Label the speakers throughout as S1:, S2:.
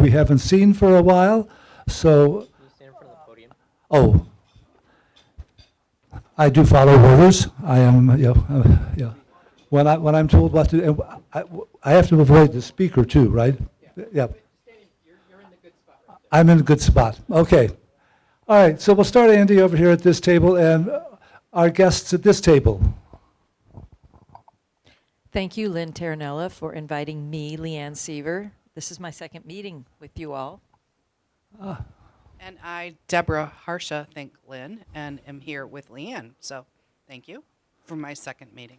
S1: we haven't seen for a while. So,
S2: Can you stand in front of the podium?
S1: oh, I do follow orders. I am, yeah. When I'm told what to, and I have to avoid the speaker too, right? Yeah.
S2: You're in the good spot right
S1: I'm in a good spot. Okay. All right, so we'll start Andy over here at this table and our guests at this table.
S3: Thank you, Lynn Terranella, for inviting me, Leanne Seaver. This is my second meeting with you all.
S4: And I, Deborah Harsha, thank Lynn, and am here with Leanne. So thank you for my second meeting.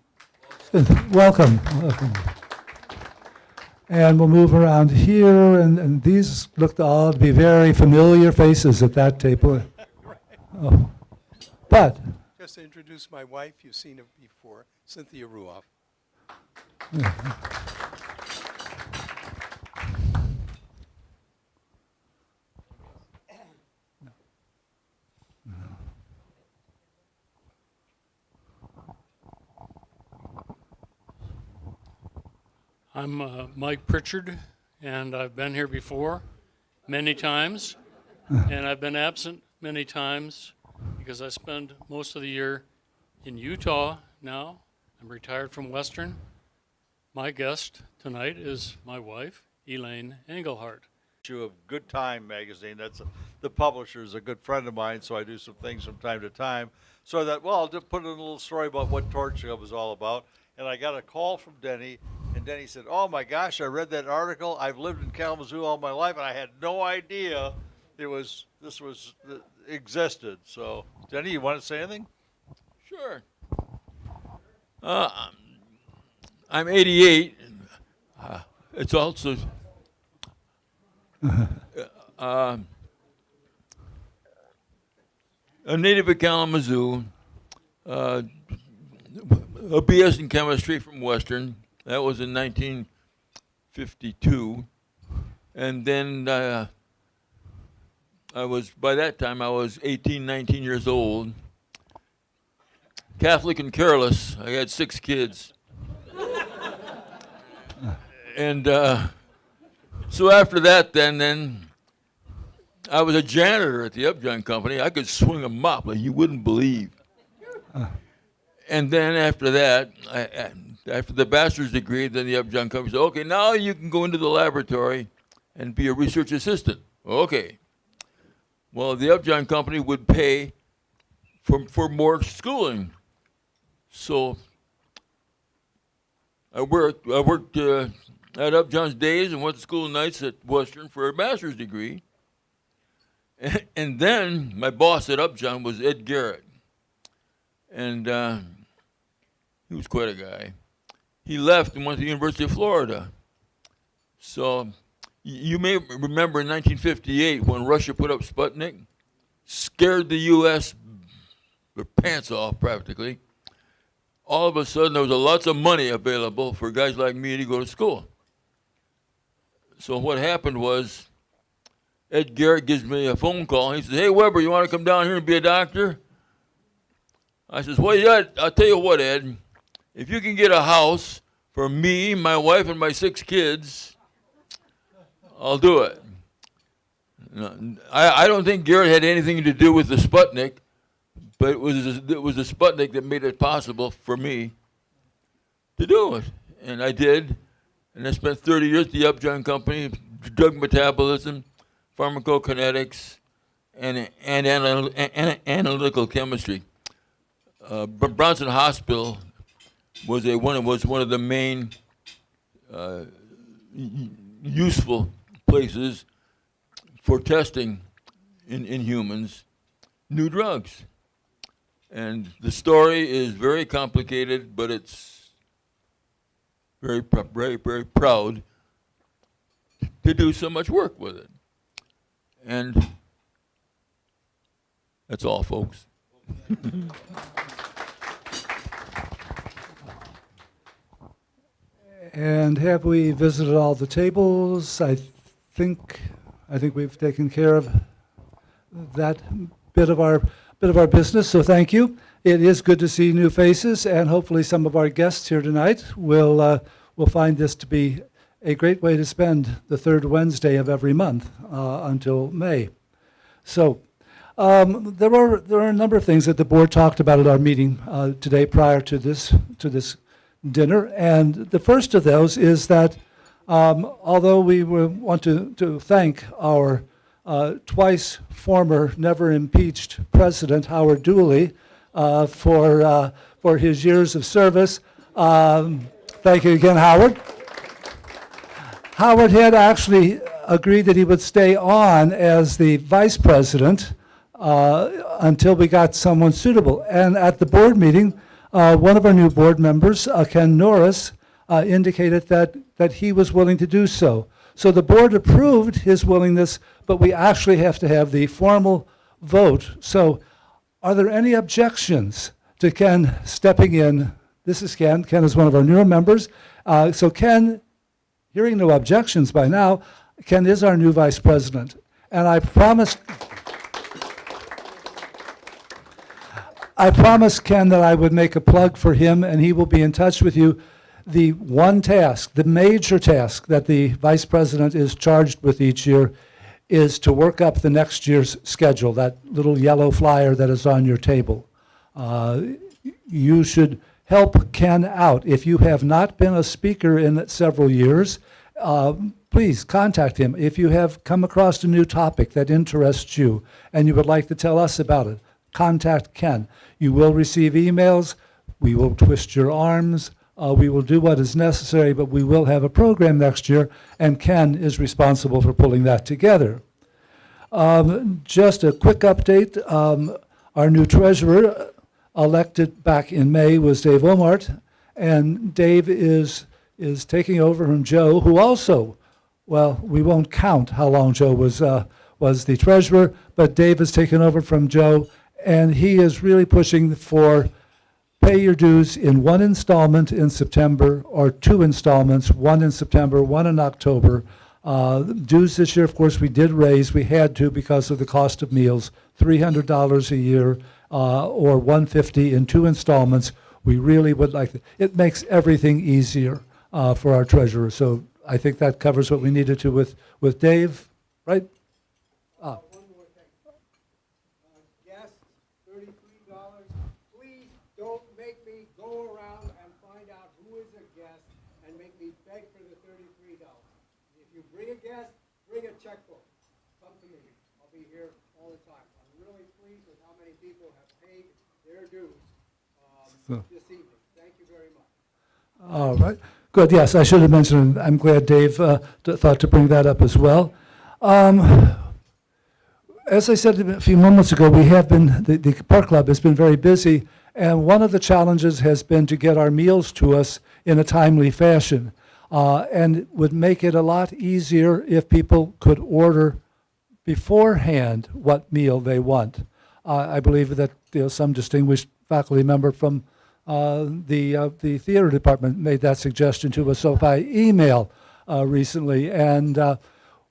S1: Welcome. And we'll move around here, and these look all to be very familiar faces at that table. Oh. But,
S5: Just to introduce my wife, you've seen her before, Cynthia Ruoff.
S6: I'm Mike Pritchard, and I've been here before many times, and I've been absent many times because I spend most of the year in Utah now. I'm retired from Western. My guest tonight is my wife, Elaine Engelhardt.
S7: Issue of Good Time magazine. The publisher is a good friend of mine, so I do some things from time to time. So I thought, well, I'll just put in a little story about what Torch Club was all about. And I got a call from Denny, and Denny said, "Oh my gosh, I read that article. I've lived in Kalamazoo all my life, and I had no idea this existed." So, Denny, you want to say anything?
S8: Sure. I'm 88. It's also a native of Kalamazoo. A BS in chemistry from Western. That was in 1952. And then by that time I was 18, 19 years old. Catholic and careless. I had 6 kids. And so after that, then I was a janitor at the Upjohn Company. I could swing a mop like you wouldn't believe. And then after that, after the bachelor's degree, then the Upjohn Company said, "Okay, now you can go into the laboratory and be a research assistant." Okay. Well, the Upjohn Company would pay for more schooling. So I worked at Upjohn's days and went to school nights at Western for a master's degree. And then my boss at Upjohn was Ed Garrett. And he was quite a guy. He left and went to the University of Florida. So you may remember in 1958 when Russia put up Sputnik, scared the U.S. their pants off practically. All of a sudden there was lots of money available for guys like me to go to school. So what happened was Ed Garrett gives me a phone call. He says, "Hey, Weber, you want to come down here and be a doctor?" I says, "Well, yeah, I'll tell you what, Ed. If you can get a house for me, my wife, and my 6 kids, I'll do it." No, I don't think Garrett had anything to do with the Sputnik, but it was the Sputnik that made it possible for me to do it. And I did. And I spent 30 years at the Upjohn Company, drug metabolism, pharmacokinetics, and analytical chemistry. Bronson Hospital was one of the main useful places for testing in humans new drugs. And the story is very complicated, but it's very proud to do so much work with it. And that's all, folks.
S1: And have we visited all the tables? I think we've taken care of that bit of our business, so thank you. It is good to see new faces, and hopefully some of our guests here tonight will find this to be a great way to spend the third Wednesday of every month until May. So there are a number of things that the board talked about at our meeting today prior to this dinner, and the first of those is that although we want to thank our twice former, never impeached President Howard Dooley for his years of service. Thank you again, Howard. Howard had actually agreed that he would stay on as the vice president until we got someone suitable. And at the board meeting, one of our new board members, Ken Norris, indicated that he was willing to do so. So the board approved his willingness, but we actually have to have the formal vote. So are there any objections to Ken stepping in? This is Ken. Ken is one of our newer members. So Ken, hearing no objections by now, Ken is our new vice president. And I promised Ken that I would make a plug for him, and he will be in touch with you. The one task, the major task that the vice president is charged with each year is to work up the next year's schedule, that little yellow flyer that is on your table. You should help Ken out. If you have not been a speaker in several years, please contact him. If you have come across a new topic that interests you and you would like to tell us about it, contact Ken. You will receive emails. We will twist your arms. We will do what is necessary, but we will have a program next year, and Ken is responsible for pulling that together. Just a quick update. Our new treasurer, elected back in May, was Dave Omart, and Dave is taking over from Joe, who also, well, we won't count how long Joe was the treasurer, but Dave has taken over from Joe, and he is really pushing for pay your dues in one installment in September or two installments, one in September, one in October. Dues this year, of course, we did raise. We had to because of the cost of meals, $300 a year or $150 in two installments. We really would like to. It makes everything easier for our treasurer. So I think that covers what we needed to with Dave, right?
S5: One more thing. Guests, $33. Please don't make me go around and find out who is a guest and make me beg for the $33. If you bring a guest, bring a checkbook. Come to me. I'll be here all the time. I'm really pleased with how many people have paid their dues this evening. Thank you very much.
S1: All right. Good. Yes, I should have mentioned. I'm glad Dave thought to bring that up as well. As I said a few moments ago, we have been, the Park Club has been very busy, and one of the challenges has been to get our meals to us in a timely fashion. And it would make it a lot easier if people could order beforehand what meal they want. I believe that some distinguished faculty member from the theater department made that suggestion to us so by email recently, and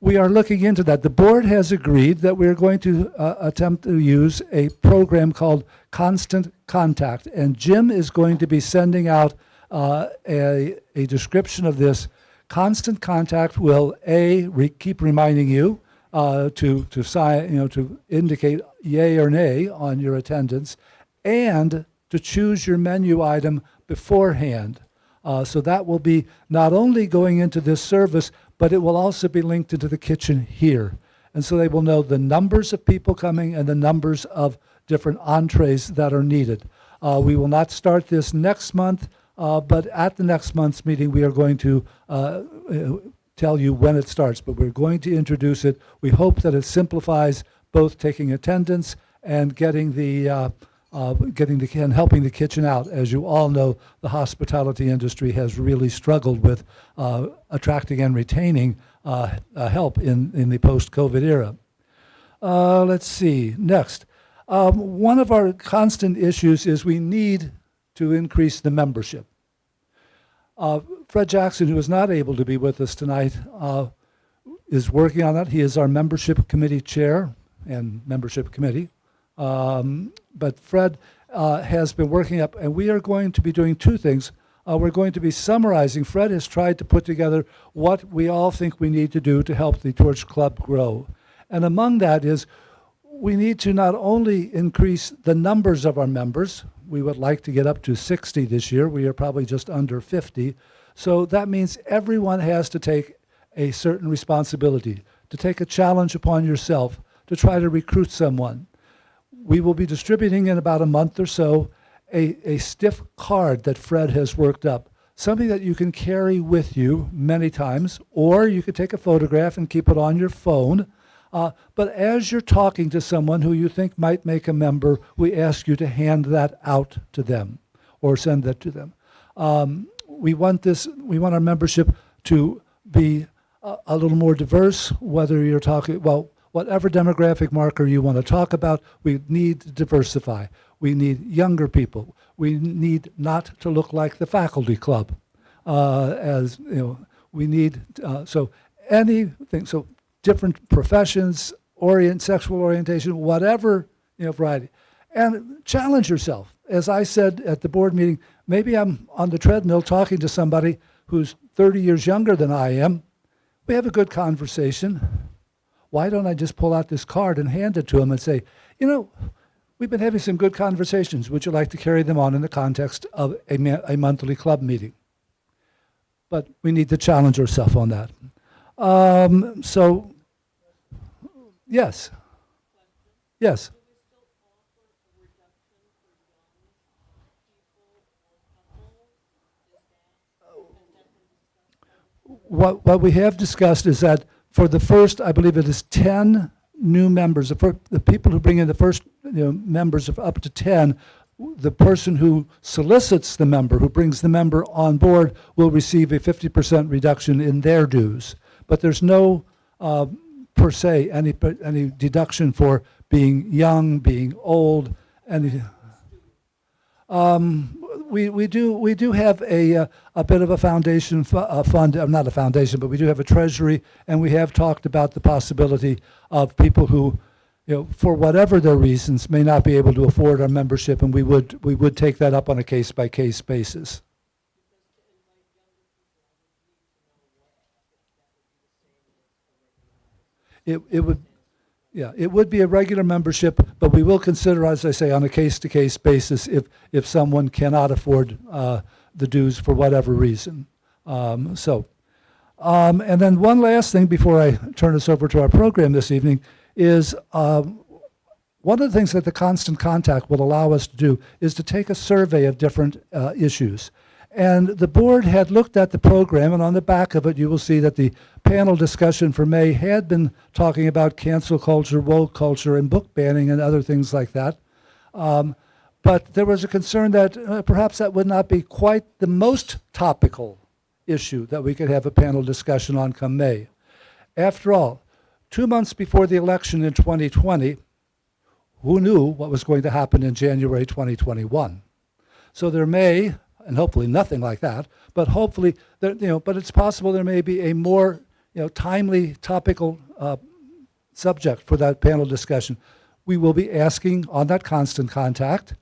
S1: we are looking into that. The board has agreed that we're going to attempt to use a program called Constant Contact, and Jim is going to be sending out a description of this. Constant Contact will keep reminding you to sign, to indicate yay or nay on your attendance, and to choose your menu item beforehand. So that will be not only going into this service, but it will also be linked into the kitchen here. And so they will know the numbers of people coming and the numbers of different entrees that are needed. We will not start this next month, but at the next month's meeting, we are going to tell you when it starts, but we're going to introduce it. We hope that it simplifies both taking attendance and getting and helping the kitchen out. As you all know, the hospitality industry has really struggled with attracting and retaining help in the post-COVID era. Let's see, next. One of our constant issues is we need to increase the membership. Fred Jackson, who is not able to be with us tonight, is working on that. He is our membership committee chair and membership committee. But Fred has been working up, and we are going to be doing two things. we're going to be summarizing. Fred has tried to put together what we all think we need to do to help the Torch Club grow. And among that is we need to not only increase the numbers of our members. We would like to get up to 60 this year. We are probably just under 50. So that means everyone has to take a certain responsibility, to take a challenge upon yourself, to try to recruit someone. We will be distributing in about a month or so a stiff card that Fred has worked up, something that you can carry with you many times, or you could take a photograph and keep it on your phone. But as you're talking to someone who you think might make a member, we ask you to hand that out to them or send that to them. We want our membership to be a little more diverse, whether you're talking, well, whatever demographic marker you want to talk about, we need to diversify. We need younger people. We need not to look like the faculty club. As you know, we need so anything. So different professions, sexual orientation, whatever, variety, and challenge yourself. As I said at the board meeting, maybe I'm on the treadmill talking to somebody who's 30 years younger than I am. We have a good conversation. Why don't I just pull out this card and hand it to him and say, we've been having some good conversations. Would you like to carry them on in the context of a monthly club meeting? But we need to challenge ourselves on that. So, yes. Yes. What we have discussed is that for the first, I believe it is 10 new members, the people who bring in the first members of up to 10, the person who solicits the member, who brings the member on board, will receive a 50% reduction in their dues. But there's no, per se, any deduction for being young, being old, any. We do have a bit of a foundation fund, not a foundation, but we do have a treasury, and we have talked about the possibility of people who, for whatever their reasons, may not be able to afford our membership, and we would take that up on a case-by-case basis. It would. Yeah, it would be a regular membership, but we will consider, as I say, on a case-to-case basis if someone cannot afford the dues for whatever reason. And then one last thing before I turn us over to our program this evening is one of the things that the Constant Contact will allow us to do is to take a survey of different issues. And the board had looked at the program, and on the back of it you will see that the panel discussion for May had been talking about cancel culture, woke culture, and book banning and other things like that. But there was a concern that perhaps that would not be quite the most topical issue that we could have a panel discussion on come May. After all, 2 months before the election in 2020, who knew what was going to happen in January 2021? So there may, and hopefully nothing like that, but hopefully, but it's possible there may be a more, timely, topical subject for that panel discussion. We will be asking on that Constant Contact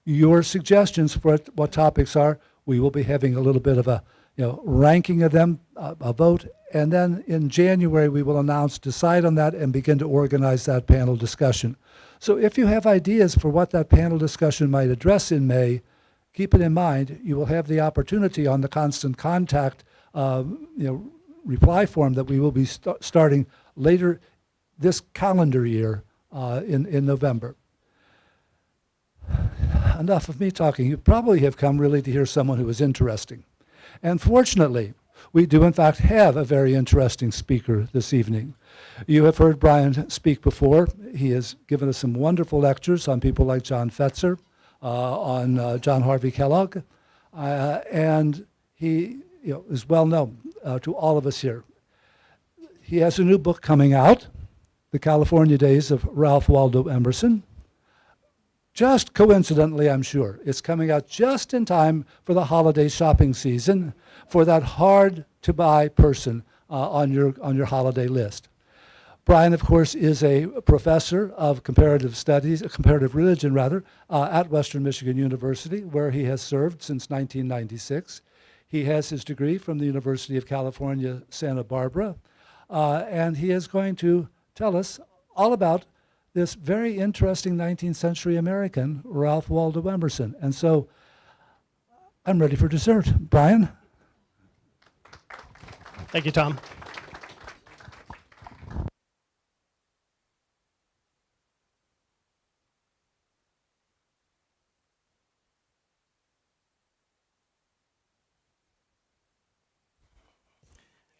S1: your suggestions for what topics are. We will be having a little bit of a, ranking of them, a vote, and then in January we will decide on that, and begin to organize that panel discussion. So if you have ideas for what that panel discussion might address in May, keep it in mind. You will have the opportunity on the Constant Contact, reply form that we will be starting later this calendar year in November. Enough of me talking. You probably have come really to hear someone who is interesting. And fortunately, we do in fact have a very interesting speaker this evening. You have heard Brian speak before. He has given us some wonderful lectures on people like John Fetzer, on John Harvey Kellogg, and he is well known to all of us here. He has a new book coming out, The California Days of Ralph Waldo Emerson. Just coincidentally, I'm sure, it's coming out just in time for the holiday shopping season for that hard-to-buy person on your holiday list. Brian, of course, is a professor of comparative studies, comparative religion rather, at Western Michigan University, where he has served since 1996. He has his degree from the University of California, Santa Barbara, and he is going to tell us all about this very interesting 19th century American, Ralph Waldo Emerson. And so I'm ready for dessert. Brian?
S9: Thank you, Tom.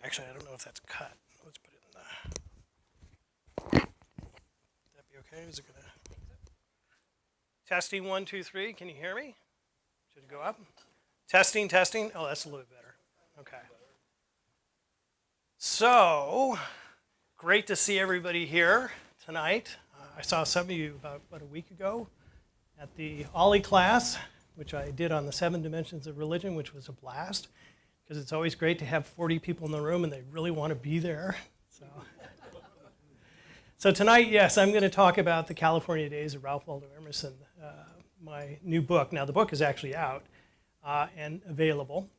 S9: Actually, I don't know if that's cut. Let's put it in the. That be okay? Is it gonna? Testing 1, 2, 3. Can you hear me? Should it go up? Testing, testing. Oh, that's a little bit better. Okay. So, great to see everybody here tonight. I saw some of you about a week ago at the Ollie class, which I did on the 7 dimensions of religion, which was a blast, because it's always great to have 40 people in the room and they really want to be there. So tonight, yes, I'm going to talk about the California Days of Ralph Waldo Emerson, my new book. Now, the book is actually out and available.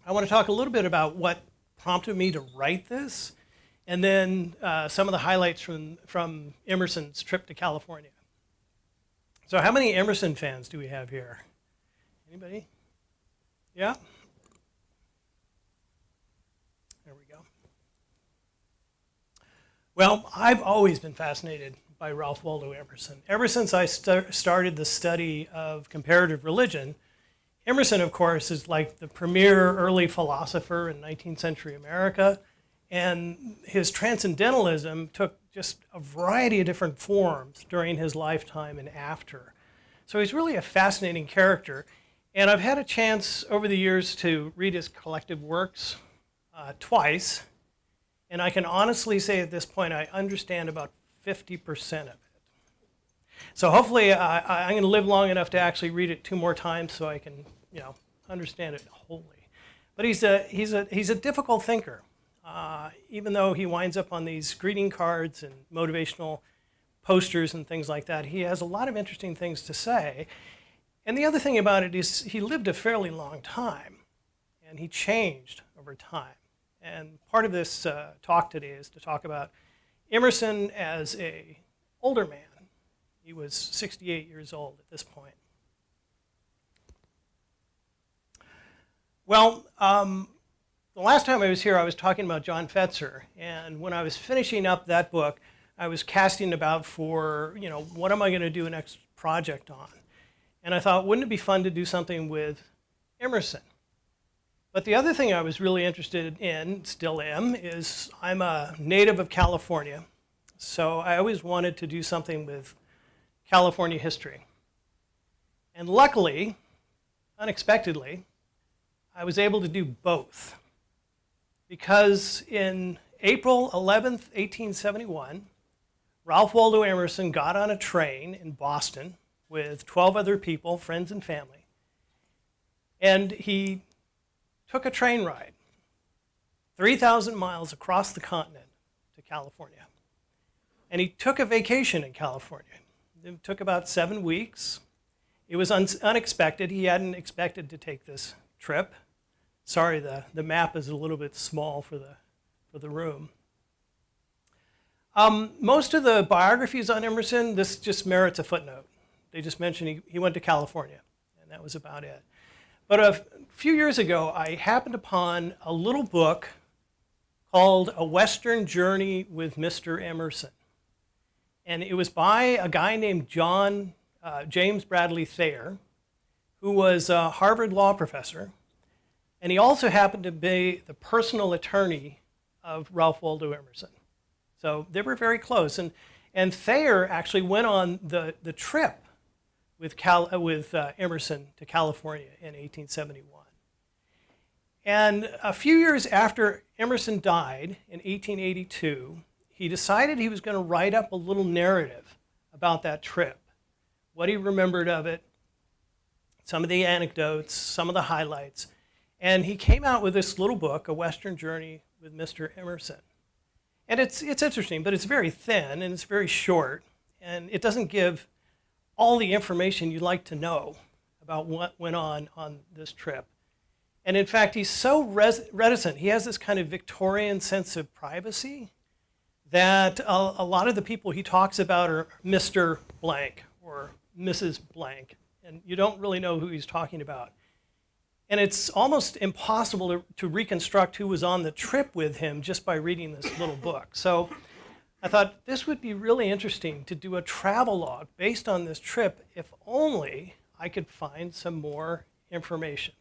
S9: I want to talk a little bit about what prompted me to write this, and then some of the highlights from Emerson's trip to California. So how many Emerson fans do we have here? Anybody? Yeah? There we go. Well, I've always been fascinated by Ralph Waldo Emerson. Ever since I started the study of comparative religion, Emerson, of course, is like the premier early philosopher in 19th century America, and his transcendentalism took just a variety of different forms during his lifetime and after. So he's really a fascinating character, and I've had a chance over the years to read his collected works twice, and I can honestly say at this point I understand about 50% of it. So hopefully I'm going to live long enough to actually read it 2 more times so I can, understand it wholly. But he's a difficult thinker. Even though he winds up on these greeting cards and motivational posters and things like that, he has a lot of interesting things to say. And the other thing about it is he lived a fairly long time, and he changed over time. And part of this talk today is to talk about Emerson as an older man. He was 68 years old at this point. Well, the last time I was here, I was talking about John Fetzer, and when I was finishing up that book, I was casting about for, what am I going to do a next project on? And I thought, wouldn't it be fun to do something with Emerson? But the other thing I was really interested in, still am, is I'm a native of California, so I always wanted to do something with California history. And luckily, unexpectedly, I was able to do both. Because in April 11th, 1871, Ralph Waldo Emerson got on a train in Boston with 12 other people, friends and family, and he took a train ride 3,000 miles across the continent to California. And he took a vacation in California. It took about 7 weeks. It was unexpected. He hadn't expected to take this trip. Sorry, the map is a little bit small for the room. Most of the biographies on Emerson, this just merits a footnote. They just mention he went to California, and that was about it. But a few years ago, I happened upon a little book called A Western Journey with Mr. Emerson. And it was by a guy named James Bradley Thayer, who was a Harvard law professor. And he also happened to be the personal attorney of Ralph Waldo Emerson. So they were very close. And Thayer actually went on the trip with Emerson to California in 1871. And a few years after Emerson died in 1882, he decided he was going to write up a little narrative about that trip, what he remembered of it, some of the anecdotes, some of the highlights. And he came out with this little book, A Western Journey with Mr. Emerson. And it's interesting, but it's very thin and it's very short, and it doesn't give all the information you'd like to know about what went on this trip. And in fact, he's so reticent. He has this kind of Victorian sense of privacy that a lot of the people he talks about are Mr. Blank or Mrs. Blank, and you don't really know who he's talking about. And it's almost impossible to reconstruct who was on the trip with him just by reading this little book. So I thought this would be really interesting to do a travel log based on this trip if only I could find some more information.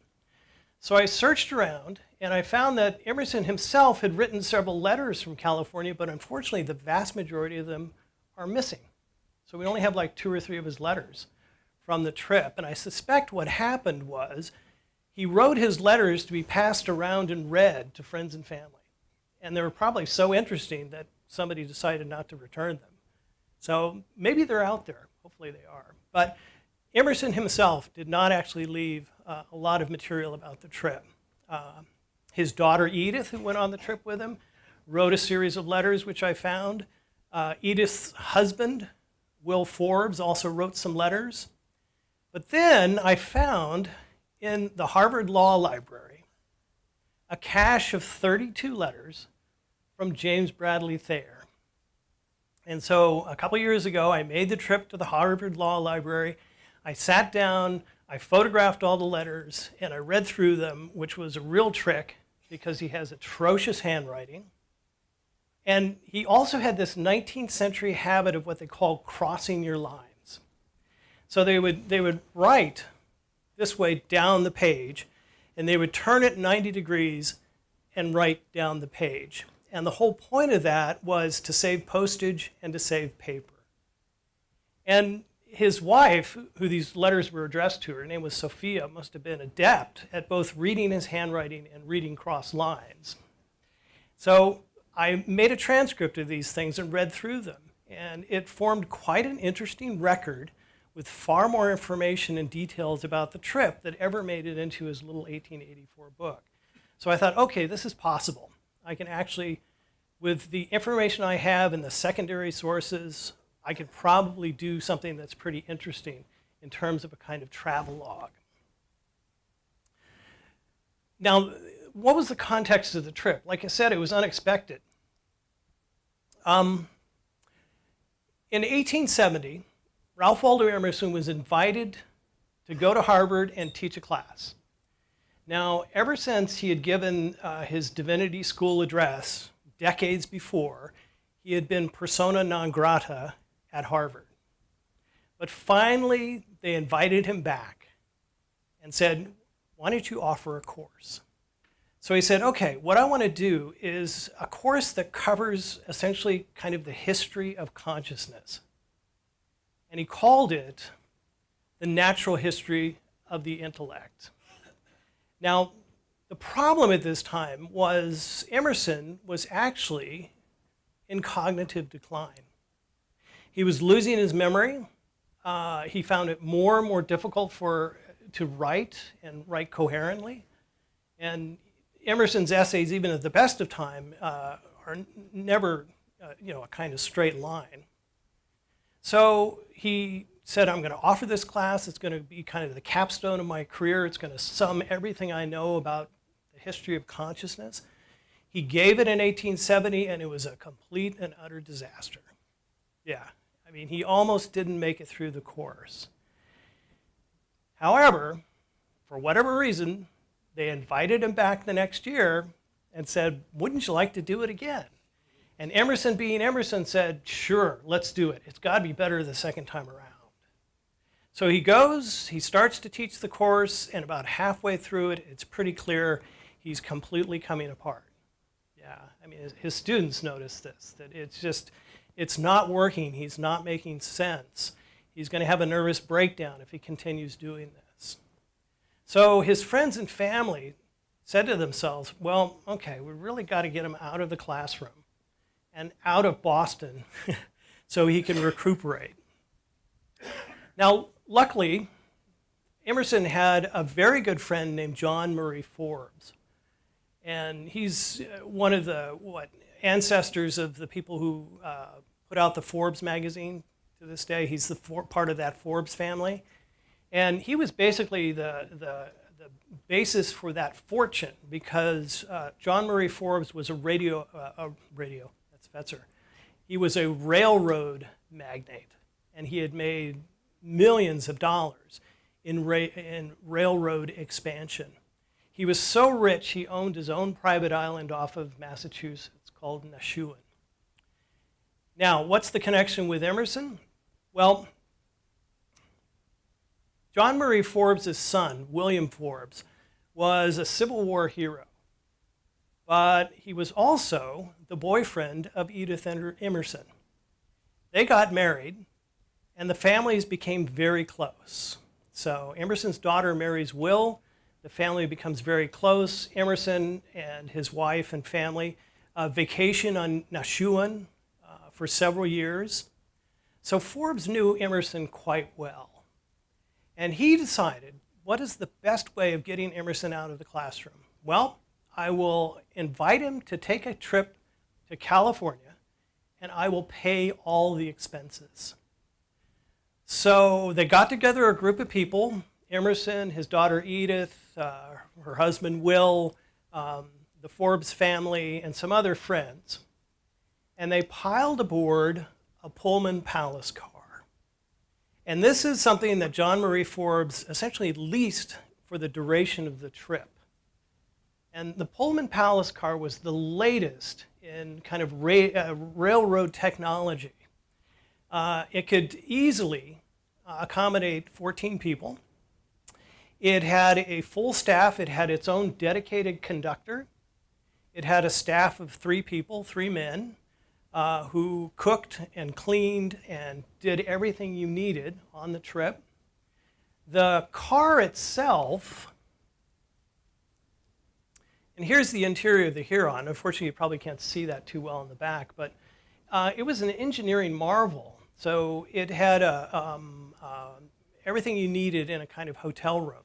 S9: So I searched around and I found that Emerson himself had written several letters from California, but unfortunately the vast majority of them are missing. So we only have like 2 or 3 of his letters from the trip. And I suspect what happened was he wrote his letters to be passed around and read to friends and family. And they were probably so interesting that somebody decided not to return them. So maybe they're out there. Hopefully they are. But Emerson himself did not actually leave a lot of material about the trip. His daughter Edith, who went on the trip with him, wrote a series of letters which I found. Edith's husband, Will Forbes, also wrote some letters. But then I found in the Harvard Law Library a cache of 32 letters from James Bradley Thayer. And so a couple years ago, I made the trip to the Harvard Law Library. I sat down, I photographed all the letters, and I read through them, which was a real trick because he has atrocious handwriting. And he also had this 19th century habit of what they call crossing your lines. So they would write this way down the page, and they would turn it 90 degrees and write down the page. And the whole point of that was to save postage and to save paper. And his wife, who these letters were addressed to, her name was Sophia, must have been adept at both reading his handwriting and reading cross lines. So I made a transcript of these things and read through them. And it formed quite an interesting record with far more information and details about the trip that ever made it into his little 1884 book. So I thought, okay, this is possible. I can actually, with the information I have and the secondary sources, I could probably do something that's pretty interesting in terms of a kind of travel log. Now, what was the context of the trip? Like I said, it was unexpected. In 1870, Ralph Waldo Emerson was invited to go to Harvard and teach a class. Now, ever since he had given his divinity school address decades before, he had been persona non grata at Harvard. But finally, they invited him back and said, why don't you offer a course? So he said, okay, what I want to do is a course that covers essentially kind of the history of consciousness. And he called it The Natural History of the Intellect. Now, the problem at this time was Emerson was actually in cognitive decline. He was losing his memory. He found it more and more difficult to write and write coherently. And Emerson's essays, even at the best of time, are never a kind of straight line. So he said, I'm going to offer this class. It's going to be kind of the capstone of my career. It's going to sum everything I know about the history of consciousness. He gave it in 1870, and it was a complete and utter disaster. Yeah, I mean, he almost didn't make it through the course. However, for whatever reason, they invited him back the next year and said, wouldn't you like to do it again? And Emerson, being Emerson, said, sure, let's do it. It's got to be better the second time around. So he goes, he starts to teach the course, and about halfway through it, it's pretty clear he's completely coming apart. Yeah, I mean, his students notice this, that it's not working. He's not making sense. He's going to have a nervous breakdown if he continues doing this. So his friends and family said to themselves, well, okay, we really got to get him out of the classroom and out of Boston so he can recuperate. Now, luckily, Emerson had a very good friend named John Murray Forbes. And he's one of the ancestors of the people who put out the Forbes magazine to this day. He's the part of that Forbes family. And he was basically the basis for that fortune, because John Murray Forbes was that's Fetzer. He was a railroad magnate, and he had made millions of dollars in railroad expansion. He was so rich, he owned his own private island off of Massachusetts called Nashua. Now, what's the connection with Emerson? Well, John Murray Forbes' son, William Forbes, was a Civil War hero, but he was also the boyfriend of Edith Emerson. They got married, and the families became very close. So Emerson's daughter marries Will. The family becomes very close. Emerson and his wife and family vacation on Nashua for several years. So Forbes knew Emerson quite well. And he decided, what is the best way of getting Emerson out of the classroom? Well, I will invite him to take a trip to California, and I will pay all the expenses. So they got together a group of people, Emerson, his daughter Edith, her husband Will, the Forbes family, and some other friends. And they piled aboard a Pullman Palace car. And this is something that John Murray Forbes essentially leased for the duration of the trip. And the Pullman Palace car was the latest in kind of railroad technology. It could easily accommodate 14 people. It had a full staff. It had its own dedicated conductor. It had a staff of 3 people, 3 men, who cooked and cleaned and did everything you needed on the trip. The car itself, and here's the interior of the Huron. Unfortunately, you probably can't see that too well in the back, but it was an engineering marvel. So it had everything you needed in a kind of hotel room.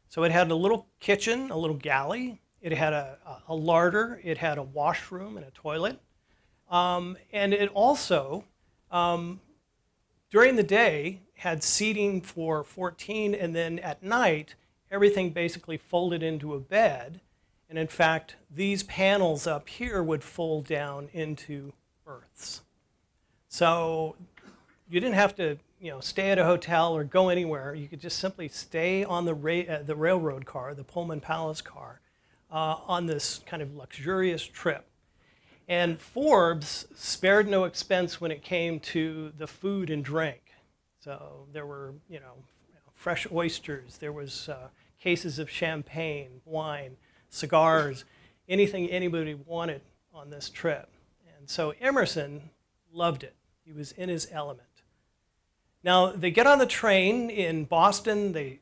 S9: So it had a little kitchen, a little galley. It had a larder. It had a washroom and a toilet. And it also, during the day, had seating for 14, and then at night, everything basically folded into a bed. And in fact, these panels up here would fold down into berths. So you didn't have to, stay at a hotel or go anywhere. You could just simply stay on the railroad car, the Pullman Palace car, on this kind of luxurious trip. And Forbes spared no expense when it came to the food and drink. So there were, fresh oysters. There was cases of champagne, wine, cigars, anything anybody wanted on this trip. And so Emerson loved it. He was in his element. Now, they get on the train in Boston. They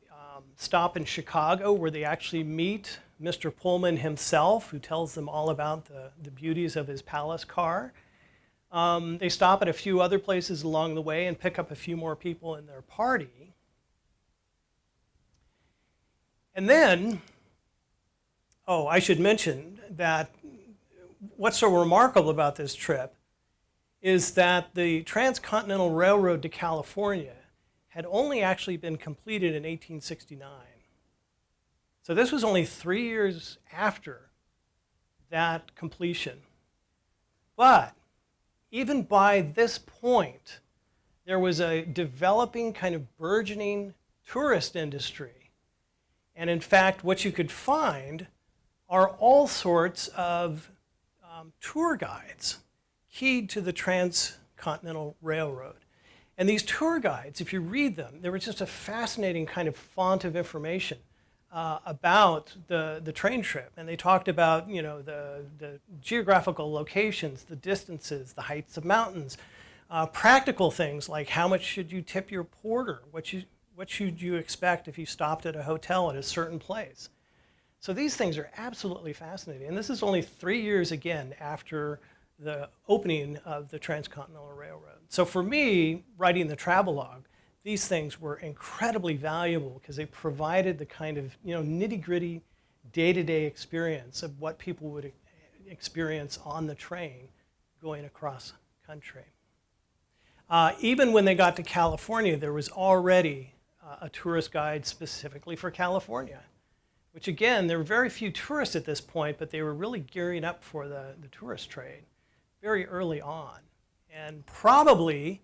S9: stop in Chicago, where they actually meet Mr. Pullman himself, who tells them all about the beauties of his palace car. They stop at a few other places along the way and pick up a few more people in their party. And then, I should mention that what's so remarkable about this trip is that the Transcontinental Railroad to California had only actually been completed in 1869. So this was only 3 years after that completion. But even by this point, there was a developing kind of burgeoning tourist industry. And in fact, what you could find are all sorts of tour guides keyed to the Transcontinental Railroad. And these tour guides, if you read them, they were just a fascinating kind of font of information about the train trip. And they talked about, the geographical locations, the distances, the heights of mountains, practical things like how much should you tip your porter, what should you expect if you stopped at a hotel at a certain place. So these things are absolutely fascinating. And this is only 3 years, again, after the opening of the Transcontinental Railroad. So for me, writing the travelogue, these things were incredibly valuable because they provided the kind of nitty-gritty day-to-day experience of what people would experience on the train going across country. Even when they got to California, there was already a tourist guide specifically for California. which again, there were very few tourists at this point, but they were really gearing up for the tourist trade very early on. And probably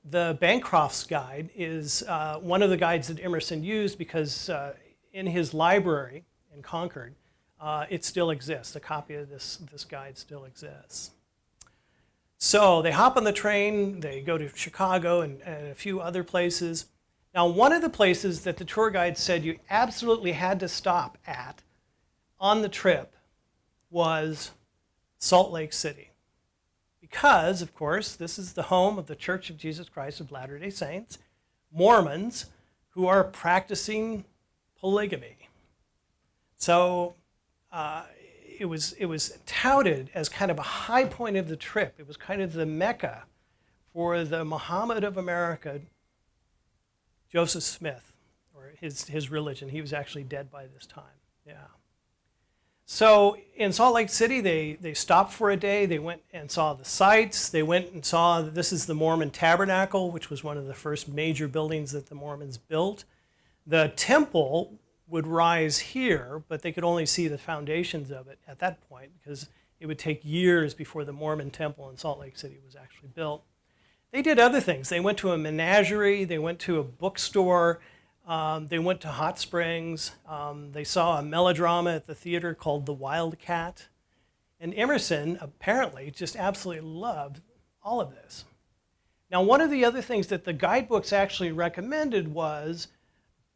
S9: the Bancroft's Guide is one of the guides that Emerson used because in his library in Concord, it still exists. A copy of this guide still exists. So they hop on the train, they go to Chicago and a few other places. Now, one of the places that the tour guide said you absolutely had to stop at on the trip was Salt Lake City. Because, of course, this is the home of the Church of Jesus Christ of Latter-day Saints, Mormons, who are practicing polygamy. So it was touted as kind of a high point of the trip. It was kind of the Mecca for the Muhammad of America, Joseph Smith, or his religion. He was actually dead by this time. Yeah. So in Salt Lake City, they stopped for a day. They went and saw the sights. They went and saw, this is the Mormon Tabernacle, which was one of the first major buildings that the Mormons built. The temple would rise here, but they could only see the foundations of it at that point because it would take years before the Mormon temple in Salt Lake City was actually built. They did other things. They went to a menagerie. They went to a bookstore. They went to hot springs. They saw a melodrama at the theater called The Wildcat. And Emerson apparently just absolutely loved all of this. Now, one of the other things that the guidebooks actually recommended was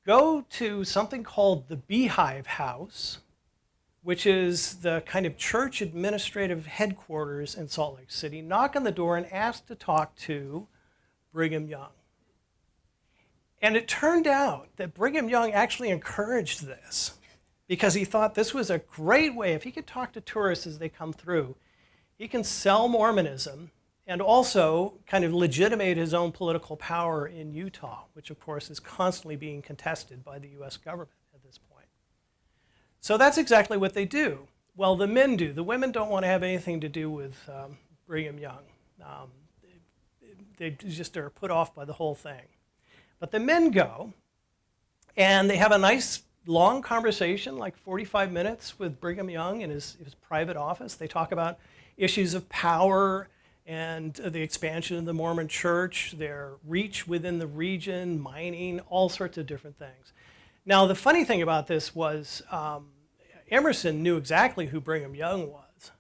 S9: go to something called the Beehive House, which is the kind of church administrative headquarters in Salt Lake City. Knock on the door and ask to talk to Brigham Young. And it turned out that Brigham Young actually encouraged this because he thought this was a great way, if he could talk to tourists as they come through, he can sell Mormonism and also kind of legitimate his own political power in Utah, which of course is constantly being contested by the US government at this point. So that's exactly what they do. Well, the men do. The women don't want to have anything to do with Brigham Young. They just are put off by the whole thing. But the men go, and they have a nice long conversation, like 45 minutes with Brigham Young in his private office. They talk about issues of power and the expansion of the Mormon church, their reach within the region, mining, all sorts of different things. Now, the funny thing about this was Emerson knew exactly who Brigham Young was,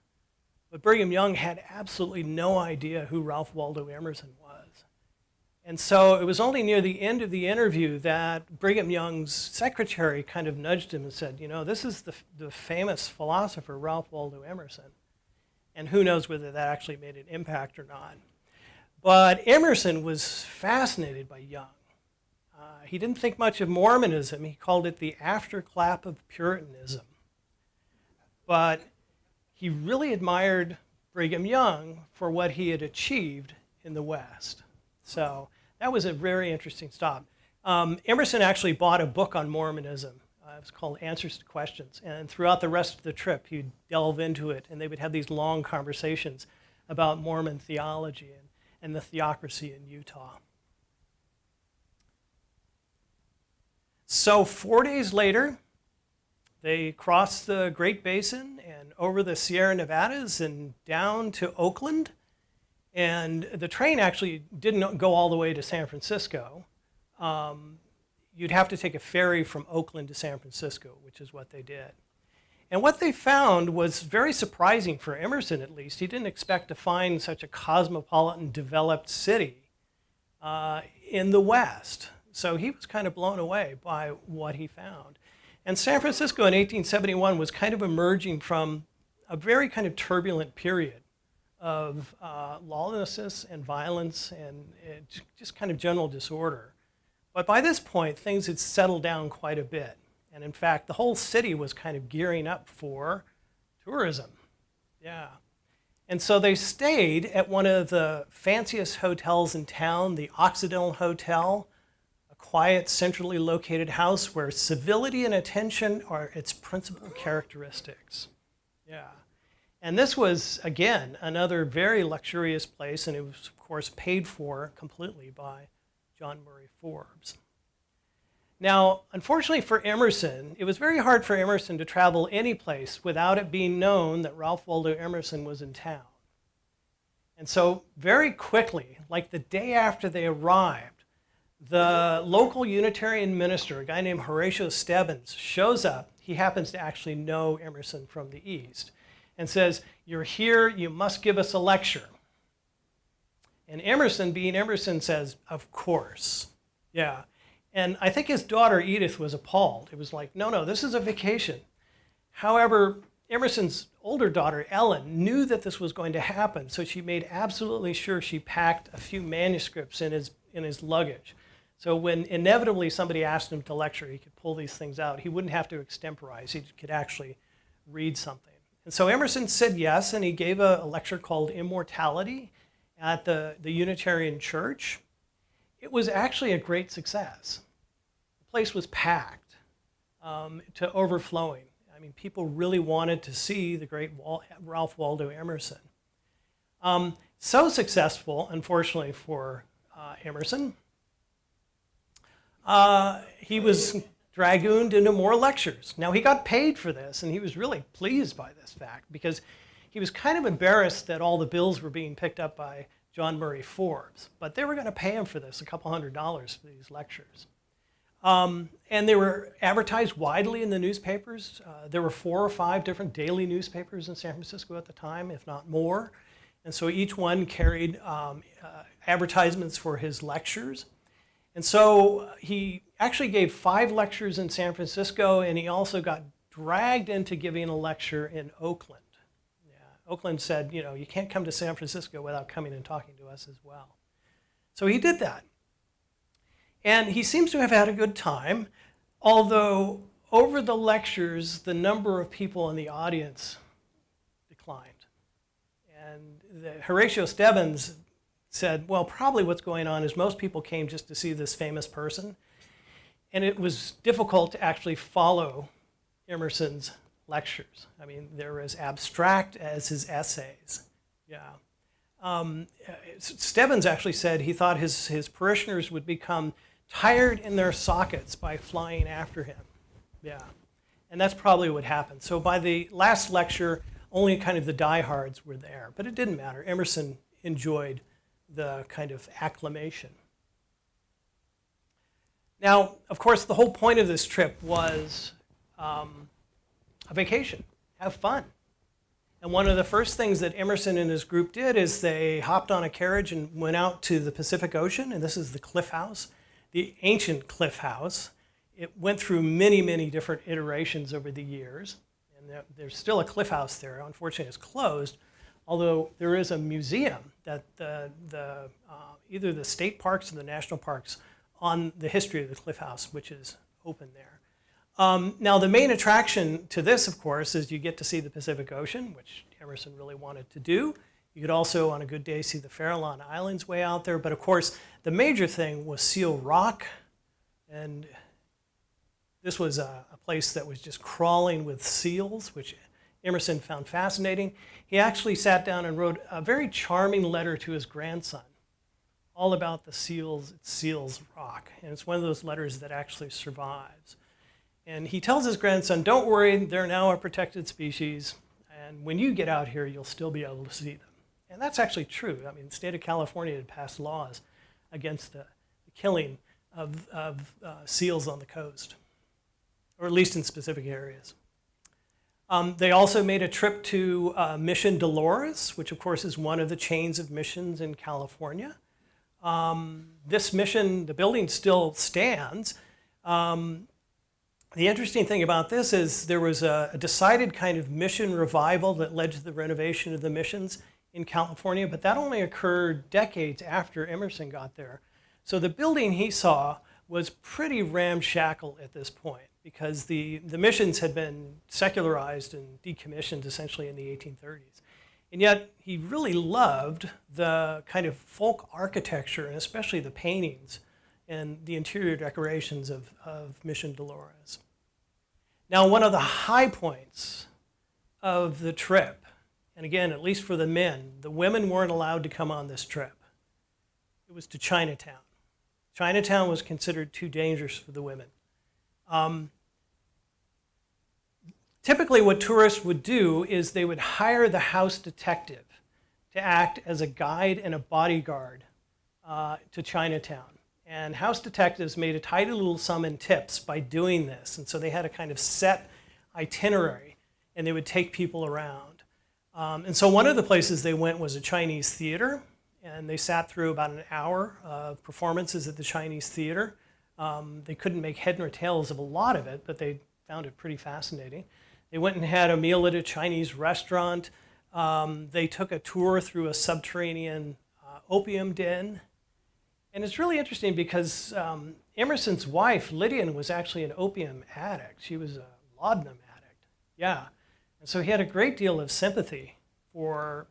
S9: but Brigham Young had absolutely no idea who Ralph Waldo Emerson was. And so it was only near the end of the interview that Brigham Young's secretary kind of nudged him and said, you know, this is the famous philosopher Ralph Waldo Emerson. And who knows whether that actually made an impact or not. But Emerson was fascinated by Young. He didn't think much of Mormonism. He called it the afterclap of Puritanism. But he really admired Brigham Young for what he had achieved in the West. So that was a very interesting stop. Emerson actually bought a book on Mormonism. It was called Answers to Questions. And throughout the rest of the trip, he'd delve into it, and they would have these long conversations about Mormon theology and the theocracy in Utah. So 4 days later, they crossed the Great Basin and over the Sierra Nevadas and down to Oakland. And the train actually didn't go all the way to San Francisco. You'd have to take a ferry from Oakland to San Francisco, which is what they did. And what they found was very surprising for Emerson, at least. He didn't expect to find such a cosmopolitan, developed city in the West. So he was kind of blown away by what he found. And San Francisco in 1871 was kind of emerging from a very kind of turbulent period of lawlessness and violence and just kind of general disorder. But by this point, things had settled down quite a bit. And in fact, the whole city was kind of gearing up for tourism. Yeah. And so they stayed at one of the fanciest hotels in town, the Occidental Hotel, a quiet, centrally located house where civility and attention are its principal characteristics. Yeah. And this was, again, another very luxurious place, and it was, of course, paid for completely by John Murray Forbes. Now, unfortunately for Emerson, it was very hard for Emerson to travel any place without it being known that Ralph Waldo Emerson was in town. And so very quickly, like the day after they arrived, the local Unitarian minister, a guy named Horatio Stebbins, shows up. He happens to actually know Emerson from the East and says, "You're here, you must give us a lecture." And Emerson, being Emerson, says, "Of course, yeah." And I think his daughter Edith was appalled. It was like, no, this is a vacation. However, Emerson's older daughter Ellen knew that this was going to happen, so she made absolutely sure she packed a few manuscripts in his luggage. So when inevitably somebody asked him to lecture, he could pull these things out. He wouldn't have to extemporize. He could actually read something. And so Emerson said yes, and he gave a lecture called Immortality at the Unitarian Church. It was actually a great success. The place was packed to overflowing. I mean, people really wanted to see the great Ralph Waldo Emerson. So successful, unfortunately, for Emerson, he was dragooned into more lectures. Now, he got paid for this, and he was really pleased by this fact because he was kind of embarrassed that all the bills were being picked up by John Murray Forbes, but they were going to pay him for this, a couple $100 for these lectures. And they were advertised widely in the newspapers. There were 4 or 5 different daily newspapers in San Francisco at the time, if not more. And so each one carried advertisements for his lectures. And so he actually gave 5 lectures in San Francisco, and he also got dragged into giving a lecture in Oakland. Oakland said, you can't come to San Francisco without coming and talking to us as well. So he did that. And he seems to have had a good time, although over the lectures, the number of people in the audience declined. And Horatio Stebbins said, well, probably what's going on is most people came just to see this famous person, and it was difficult to actually follow Emerson's lectures. I mean, they're as abstract as his essays. Stebbins actually said he thought his parishioners would become tired in their sockets by flying after him. And that's probably what happened. So by the last lecture, only kind of the diehards were there, but it didn't matter. Emerson enjoyed the kind of acclamation. Now, of course, the whole point of this trip was a vacation, have fun. And one of the first things that Emerson and his group did is they hopped on a carriage and went out to the Pacific Ocean, and this is the Cliff House, the ancient Cliff House. It went through many, many different iterations over the years, and there's still a Cliff House there. Unfortunately, it's closed, although there is a museum that either the state parks or the national parks on the history of the Cliff House, which is open there. Now, the main attraction to this, of course, is you get to see the Pacific Ocean, which Emerson really wanted to do. You could also, on a good day, see the Farallon Islands way out there. But, of course, the major thing was Seal Rock. And this was a place that was just crawling with seals, which Emerson found fascinating. He actually sat down and wrote a very charming letter to his grandson, all about the Seals Rock. And it's one of those letters that actually survives. And he tells his grandson, don't worry, they're now a protected species, and when you get out here, you'll still be able to see them. And that's actually true. I mean, the state of California had passed laws against the killing of seals on the coast, or at least in specific areas. They also made a trip to Mission Dolores, which of course is one of the chains of missions in California. This mission, the building still stands. The interesting thing about this is there was a decided kind of mission revival that led to the renovation of the missions in California, but that only occurred decades after Emerson got there. So the building he saw was pretty ramshackle at this point because the missions had been secularized and decommissioned essentially in the 1830s. And yet he really loved the kind of folk architecture and especially the paintings and the interior decorations of Mission Dolores. Now, one of the high points of the trip, and again, at least for the men, the women weren't allowed to come on this trip. It was to Chinatown. Chinatown was considered too dangerous for the women. Typically what tourists would do is they would hire the house detective to act as a guide and a bodyguard to Chinatown. And house detectives made a tidy little sum in tips by doing this. And so they had a kind of set itinerary, and they would take people around. And so one of the places they went was a Chinese theater, and they sat through about an hour of performances at the Chinese theater. They couldn't make head nor tails of a lot of it, but they found it pretty fascinating. They went and had a meal at a Chinese restaurant. They took a tour through a subterranean opium den. And it's really interesting because Emerson's wife, Lydian, was actually an opium addict. She was a laudanum addict. Yeah. And so he had a great deal of sympathy for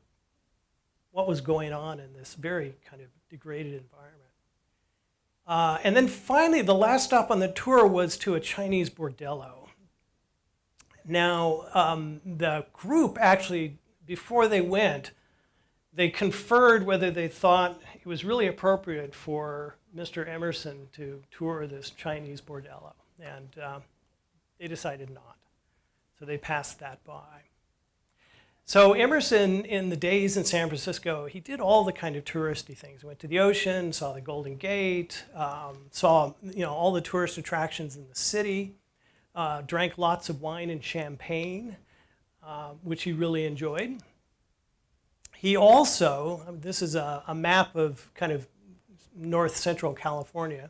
S9: what was going on in this very kind of degraded environment. And then finally, the last stop on the tour was to a Chinese bordello. Now, the group actually, before they went, they conferred whether they thought it was really appropriate for Mr. Emerson to tour this Chinese bordello. And they decided not. So they passed that by. So Emerson, in the days in San Francisco, he did all the kind of touristy things. He went to the ocean, saw the Golden Gate, saw all the tourist attractions in the city, drank lots of wine and champagne, which he really enjoyed. He also, this is a map of kind of central North California.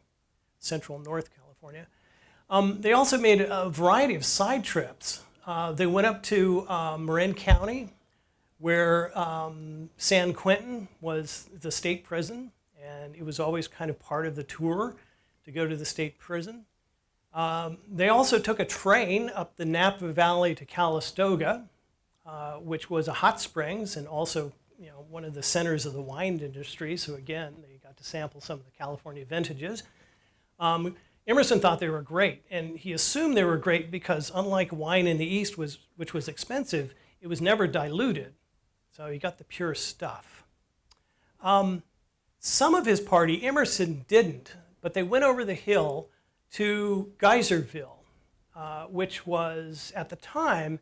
S9: They also made a variety of side trips. They went up to Marin County, where San Quentin was the state prison, and it was always kind of part of the tour to go to the state prison. They also took a train up the Napa Valley to Calistoga, which was a hot springs and also one of the centers of the wine industry. So again, they got to sample some of the California vintages. Emerson thought they were great, and he assumed they were great because unlike wine in the East, which was expensive, it was never diluted. So he got the pure stuff. Some of his party, Emerson didn't, but they went over the hill to Geyserville, which was, at the time,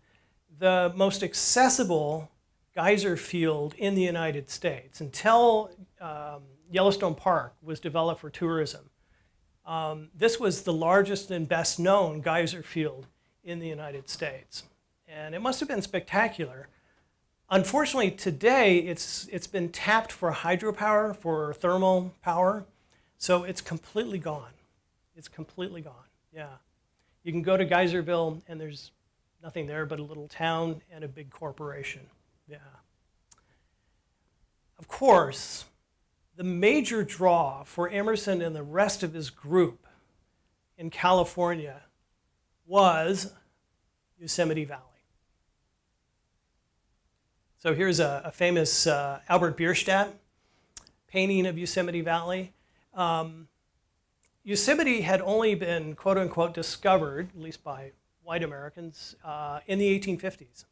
S9: the most accessible geyser field in the United States until Yellowstone Park was developed for tourism. This was the largest and best known geyser field in the United States. And it must have been spectacular. Unfortunately, today it's been tapped for hydropower, for thermal power. So it's completely gone. It's completely gone, yeah. You can go to Geyserville and there's nothing there but a little town and a big corporation, yeah. Of course, the major draw for Emerson and the rest of his group in California was Yosemite Valley. So here's a famous Albert Bierstadt painting of Yosemite Valley. Yosemite had only been, quote unquote, discovered, at least by white Americans, in the 1850s.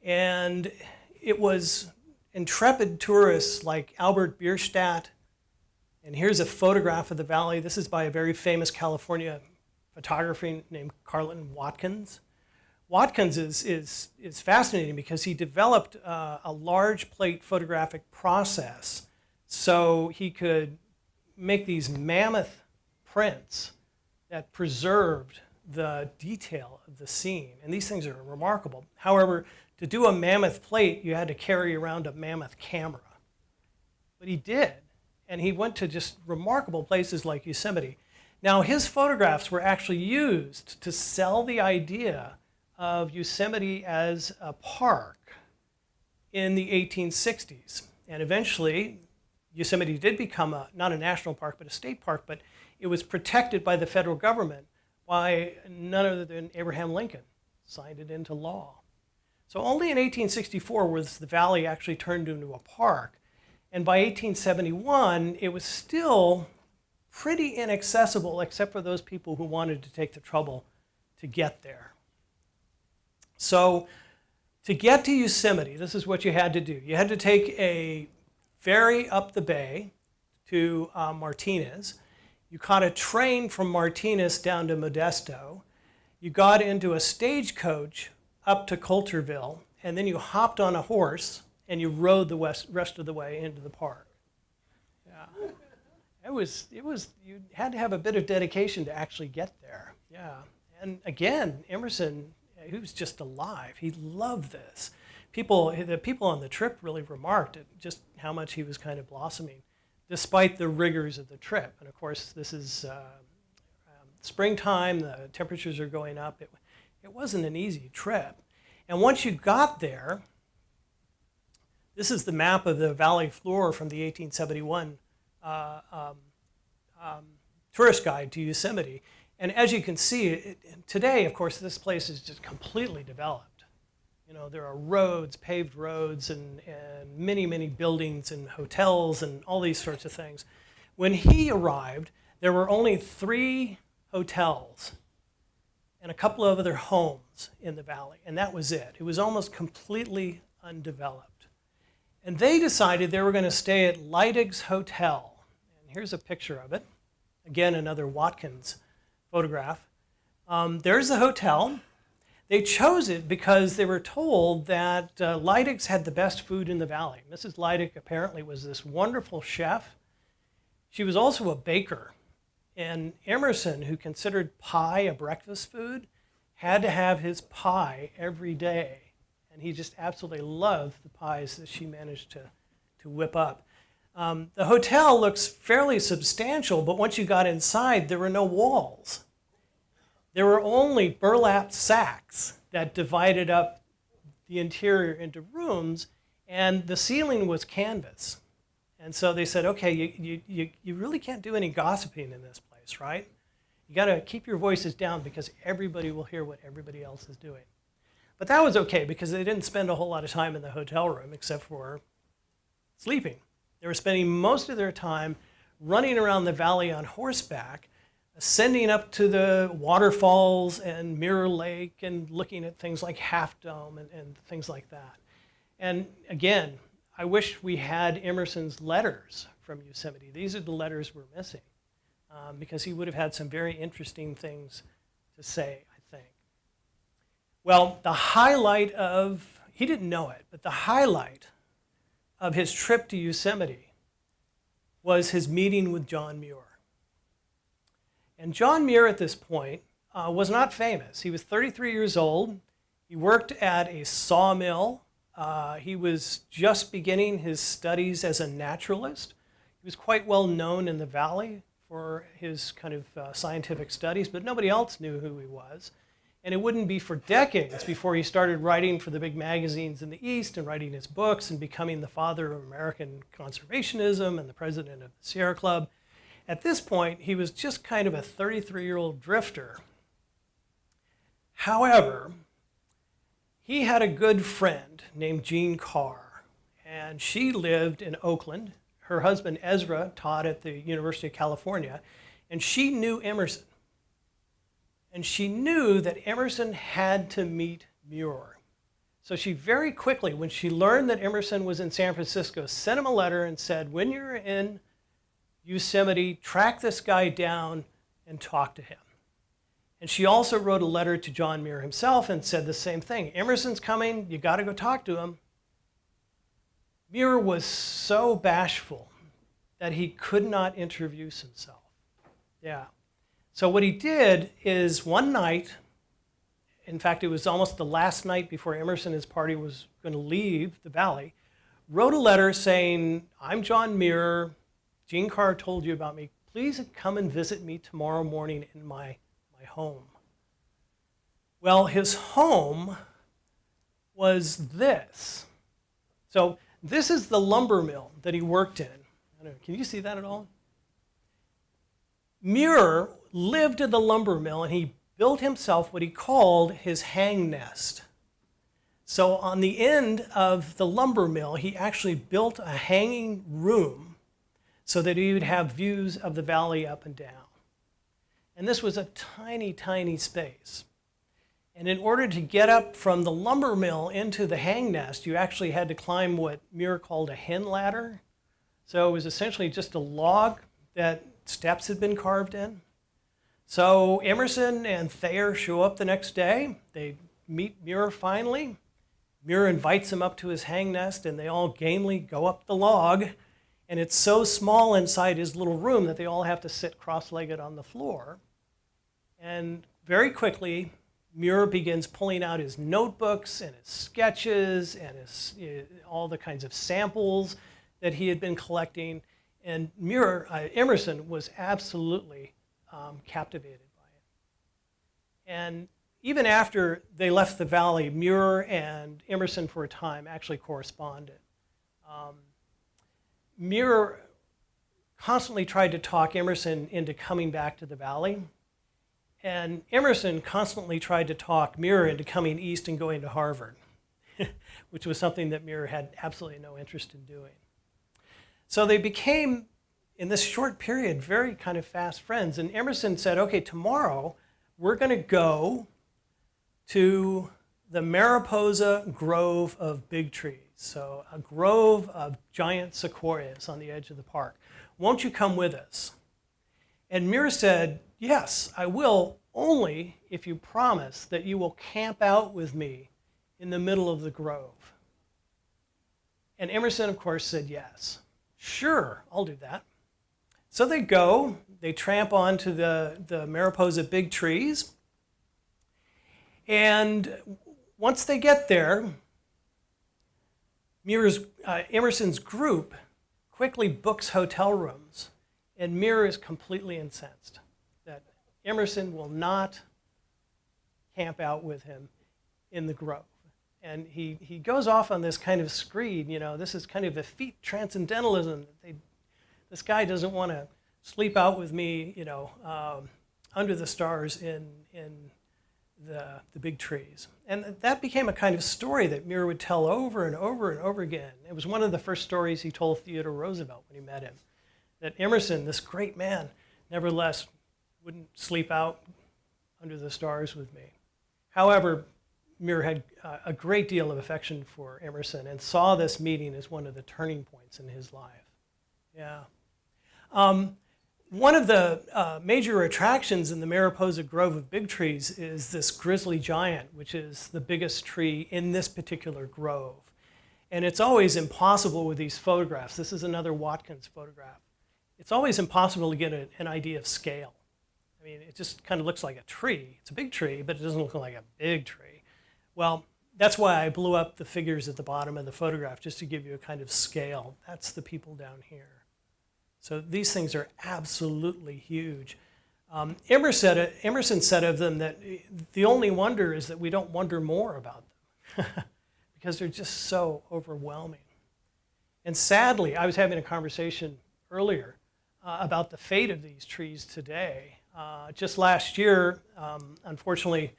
S9: And it was intrepid tourists like Albert Bierstadt, and here's a photograph of the valley. This is by a very famous California photographer named Carlton Watkins. Watkins is fascinating because he developed a large plate photographic process so he could make these mammoth prints that preserved the detail of the scene. And these things are remarkable. However, to do a mammoth plate, you had to carry around a mammoth camera. But he did. And he went to just remarkable places like Yosemite. Now, his photographs were actually used to sell the idea of Yosemite as a park in the 1860s. And eventually, Yosemite did become not a national park, but a state park, but it was protected by the federal government by none other than Abraham Lincoln, signed it into law. So only in 1864 was the valley actually turned into a park. And by 1871, it was still pretty inaccessible except for those people who wanted to take the trouble to get there. So to get to Yosemite, this is what you had to do. You had to take a ferry up the bay to Martinez. You caught a train from Martinez down to Modesto. You got into a stagecoach up to Coulterville, and then you hopped on a horse and you rode the rest of the way into the park. Yeah. It was, you had to have a bit of dedication to actually get there. Yeah. And again, Emerson, he was just alive. He loved this. The people on the trip really remarked at just how much he was kind of blossoming, despite the rigors of the trip. And of course, this is springtime, the temperatures are going up. It wasn't an easy trip. And once you got there, this is the map of the valley floor from the 1871 tourist guide to Yosemite. And as you can see, today, of course, this place is just completely developed. You know, there are roads, paved roads, and many, many buildings and hotels and all these sorts of things. When he arrived, there were only 3 hotels and a couple of other homes in the valley, and that was it. It was almost completely undeveloped. And they decided they were going to stay at Leidig's Hotel. And here's a picture of it. Again, another Watkins photograph. There's the hotel. They chose it because they were told that Leidig's had the best food in the valley. Mrs. Leidig apparently was this wonderful chef. She was also a baker. And Emerson, who considered pie a breakfast food, had to have his pie every day. And he just absolutely loved the pies that she managed to whip up. The hotel looks fairly substantial, but once you got inside, there were no walls. There were only burlap sacks that divided up the interior into rooms, and the ceiling was canvas. And so they said, okay, you really can't do any gossiping in this place, right? You got to keep your voices down because everybody will hear what everybody else is doing. But that was okay because they didn't spend a whole lot of time in the hotel room except for sleeping. They were spending most of their time running around the valley on horseback, ascending up to the waterfalls and Mirror Lake and looking at things like Half Dome and things like that. And again, I wish we had Emerson's letters from Yosemite. These are the letters we're missing because he would have had some very interesting things to say, I think. Well, the highlight of, he didn't know it, but the highlight of his trip to Yosemite was his meeting with John Muir. And John Muir at this point was not famous. He was 33 years old. He worked at a sawmill. He was just beginning his studies as a naturalist. He was quite well known in the valley for his kind of scientific studies, but nobody else knew who he was. And it wouldn't be for decades before he started writing for the big magazines in the East and writing his books and becoming the father of American conservationism and the president of the Sierra Club. At this point, he was just kind of a 33-year-old drifter. However, he had a good friend named Jean Carr, and she lived in Oakland. Her husband, Ezra, taught at the University of California, and she knew Emerson. And she knew that Emerson had to meet Muir. So she very quickly, when she learned that Emerson was in San Francisco, sent him a letter and said, when you're in Yosemite, track this guy down and talk to him. And she also wrote a letter to John Muir himself and said the same thing. Emerson's coming, you got to go talk to him. Muir was so bashful that he could not introduce himself. Yeah. So what he did is one night, in fact, it was almost the last night before Emerson and his party was going to leave the valley, wrote a letter saying, I'm John Muir. Jean Carr told you about me. Please come and visit me tomorrow morning in my home. Well, his home was this. So this is the lumber mill that he worked in. I don't know, can you see that at all? Muir lived at the lumber mill and he built himself what he called his hang nest. So on the end of the lumber mill, he actually built a hanging room so that he would have views of the valley up and down. And this was a tiny, tiny space. And in order to get up from the lumber mill into the hang nest, you actually had to climb what Muir called a hen ladder. So it was essentially just a log that steps had been carved in. So Emerson and Thayer show up the next day. They meet Muir finally. Muir invites him up to his hang nest, and they all gamely go up the log. And it's so small inside his little room that they all have to sit cross-legged on the floor. And very quickly, Muir begins pulling out his notebooks and his sketches and all the kinds of samples that he had been collecting. And Emerson was absolutely captivated by it. And even after they left the valley, Muir and Emerson for a time actually corresponded. Muir constantly tried to talk Emerson into coming back to the valley. And Emerson constantly tried to talk Muir into coming east and going to Harvard, which was something that Muir had absolutely no interest in doing. So they became, in this short period, very kind of fast friends. And Emerson said, okay, tomorrow we're going to go to the Mariposa Grove of Big Trees. So a grove of giant sequoias on the edge of the park. Won't you come with us? And Muir said, yes, I will, only if you promise that you will camp out with me in the middle of the grove. And Emerson, of course, said yes. Sure, I'll do that. So they go, they tramp onto the Mariposa Big Trees. And once they get there, Emerson's group quickly books hotel rooms, and Muir is completely incensed that Emerson will not camp out with him in the grove. And he goes off on this kind of screed, this is kind of effete transcendentalism. This guy doesn't want to sleep out with me, under the stars in the big trees. And that became a kind of story that Muir would tell over and over and over again. It was one of the first stories he told Theodore Roosevelt when he met him, that Emerson, this great man, nevertheless wouldn't sleep out under the stars with me. However, Muir had a great deal of affection for Emerson and saw this meeting as one of the turning points in his life. Yeah. One of the major attractions in the Mariposa Grove of Big Trees is this grizzly giant, which is the biggest tree in this particular grove. And it's always impossible with these photographs. This is another Watkins photograph. It's always impossible to get an idea of scale. I mean, it just kind of looks like a tree. It's a big tree, but it doesn't look like a big tree. Well, that's why I blew up the figures at the bottom of the photograph, just to give you a kind of scale. That's the people down here. So these things are absolutely huge. Emerson said of them that the only wonder is that we don't wonder more about them because they're just so overwhelming. And sadly, I was having a conversation earlier about the fate of these trees today. Just last year, unfortunately,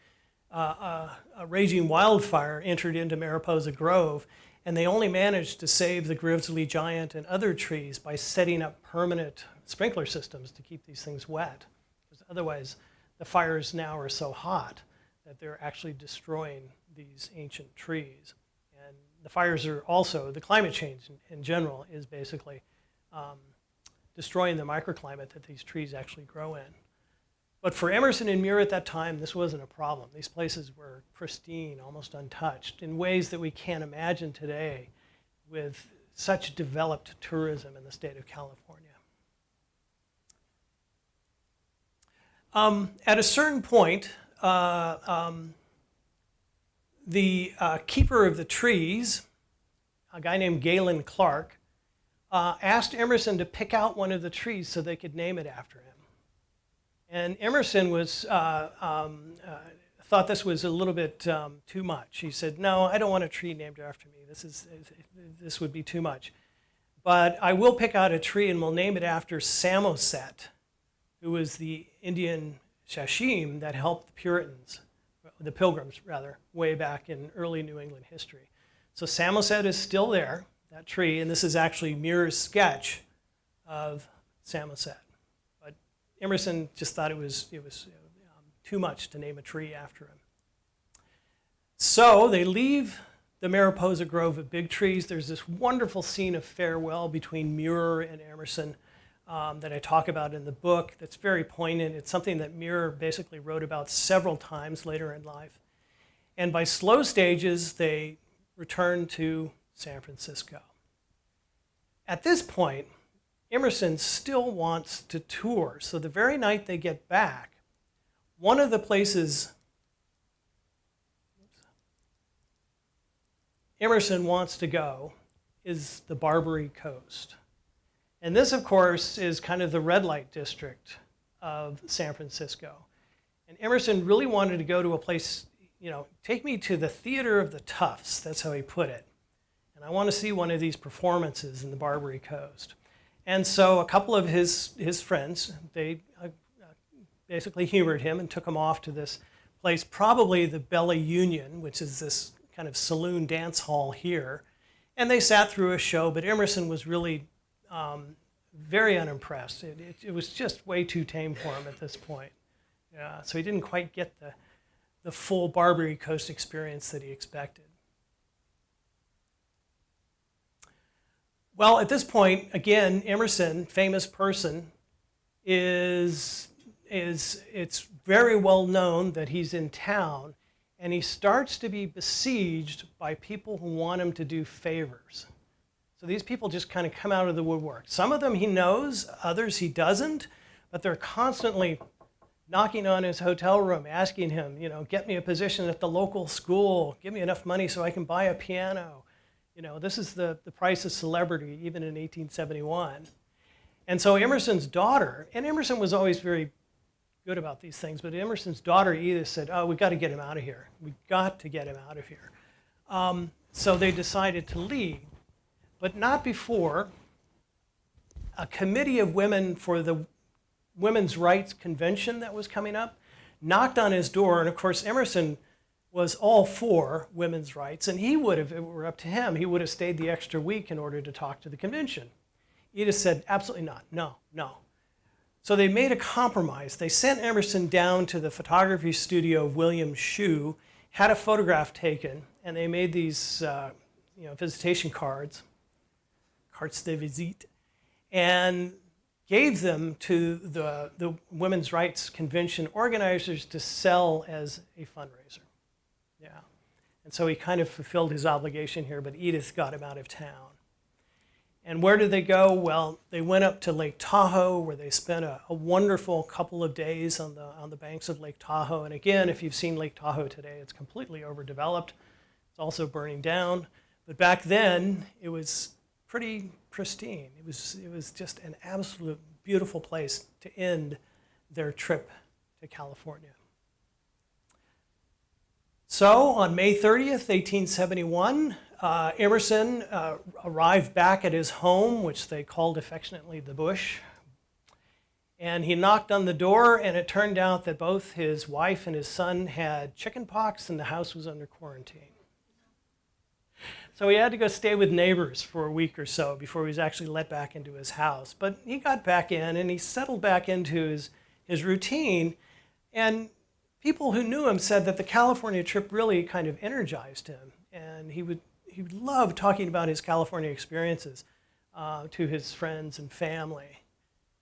S9: a raging wildfire entered into Mariposa Grove, and they only managed to save the grizzly giant and other trees by setting up permanent sprinkler systems to keep these things wet. Because otherwise, the fires now are so hot that they're actually destroying these ancient trees. And the fires are also, the climate change in general is basically destroying the microclimate that these trees actually grow in. But for Emerson and Muir at that time, this wasn't a problem. These places were pristine, almost untouched, in ways that we can't imagine today with such developed tourism in the state of California. At a certain point, the keeper of the trees, a guy named Galen Clark, asked Emerson to pick out one of the trees so they could name it after him. And Emerson thought this was a little bit too much. He said, no, I don't want a tree named after me. This would be too much. But I will pick out a tree and we'll name it after Samoset, who was the Indian Shashim that helped the Pilgrims, way back in early New England history. So Samoset is still there, that tree, and this is actually Muir's sketch of Samoset. Emerson just thought it was too much to name a tree after him. So they leave the Mariposa Grove of Big Trees. There's this wonderful scene of farewell between Muir and Emerson. that I talk about in the book that's very poignant. It's something that Muir basically wrote about several times later in life. And by slow stages, they returned to San Francisco. At this point, Emerson still wants to tour. So the very night they get back, one of the places Emerson wants to go is the Barbary Coast. And this, of course, is kind of the red light district of San Francisco. And Emerson really wanted to go to a place, take me to the Theater of the Toughs, that's how he put it. And I want to see one of these performances in the Barbary Coast. And so a couple of his friends, they basically humored him and took him off to this place, probably the Bella Union, which is this kind of saloon dance hall here. And they sat through a show, but Emerson was really very unimpressed. It was just way too tame for him at this point. Yeah, so he didn't quite get the full Barbary Coast experience that he expected. Well, at this point, again, Emerson, famous person, it's very well known that he's in town, and he starts to be besieged by people who want him to do favors. So these people just kind of come out of the woodwork. Some of them he knows, others he doesn't, but they're constantly knocking on his hotel room, asking him, get me a position at the local school, give me enough money so I can buy a piano. This is the price of celebrity, even in 1871. And so Emerson's daughter, and Emerson was always very good about these things, but Emerson's daughter Edith said, oh, we've got to get him out of here. We've got to get him out of here. So they decided to leave, but not before a committee of women for the Women's Rights Convention that was coming up knocked on his door. And of course, Emerson was all for women's rights, and he would have, if it were up to him, he would have stayed the extra week in order to talk to the convention. Edith said, absolutely not, no. So they made a compromise. They sent Emerson down to the photography studio of William Shue, had a photograph taken, and they made these visitation cards, cartes de visite, and gave them to the Women's Rights Convention organizers to sell as a fundraiser. Yeah. And so he kind of fulfilled his obligation here, but Edith got him out of town. And where did they go? Well, they went up to Lake Tahoe, where they spent a wonderful couple of days on the banks of Lake Tahoe. And again, if you've seen Lake Tahoe today, it's completely overdeveloped. It's also burning down. But back then, it was pretty pristine. It was just an absolute beautiful place to end their trip to California. So on May 30th, 1871, Emerson arrived back at his home, which they called affectionately the Bush. And he knocked on the door, and it turned out that both his wife and his son had chicken pox, and the house was under quarantine. So he had to go stay with neighbors for a week or so before he was actually let back into his house. But he got back in, and he settled back into his routine. And people who knew him said that the California trip really kind of energized him. And he would love talking about his California experiences to his friends and family.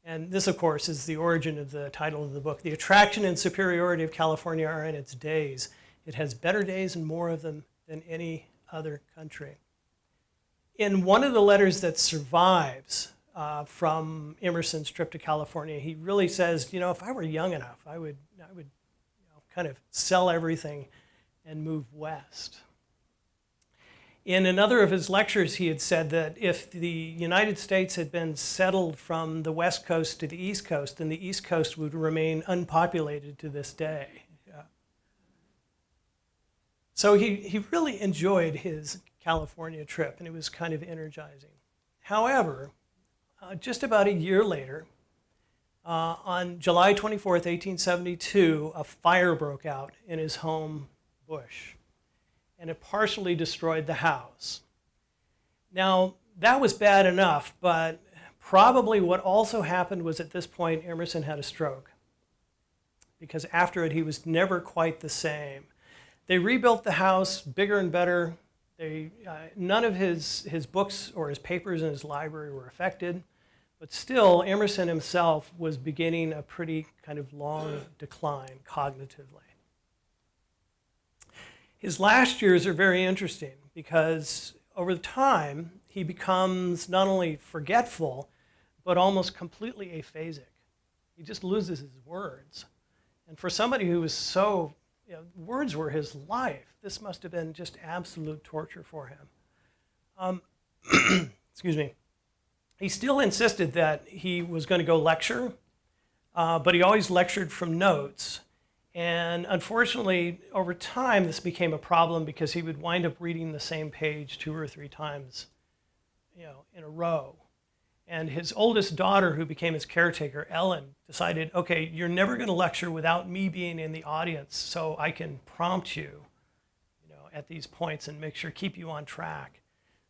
S9: And this, of course, is the origin of the title of the book. The attraction and superiority of California are in its days. It has better days and more of them than any other country. In one of the letters that survives from Emerson's trip to California, he really says, if I were young enough, I would kind of sell everything and move west. In another of his lectures, he had said that if the United States had been settled from the West Coast to the East Coast, then the East Coast would remain unpopulated to this day. Yeah. So he really enjoyed his California trip, and it was kind of energizing. However, just about a year later, on July 24th, 1872, a fire broke out in his home bush, and it partially destroyed the house. Now, that was bad enough, but probably what also happened was at this point, Emerson had a stroke, because after it, he was never quite the same. They rebuilt the house bigger and better. None of his books or his papers in his library were affected. But still, Emerson himself was beginning a pretty kind of long decline cognitively. His last years are very interesting because over time, he becomes not only forgetful, but almost completely aphasic. He just loses his words. And for somebody who was so, words were his life, this must have been just absolute torture for him. Excuse me. He still insisted that he was going to go lecture, but he always lectured from notes. And unfortunately, over time, this became a problem because he would wind up reading the same page 2 or 3 times, in a row. And his oldest daughter, who became his caretaker, Ellen, decided, okay, you're never going to lecture without me being in the audience so I can prompt you, at these points and make sure, keep you on track.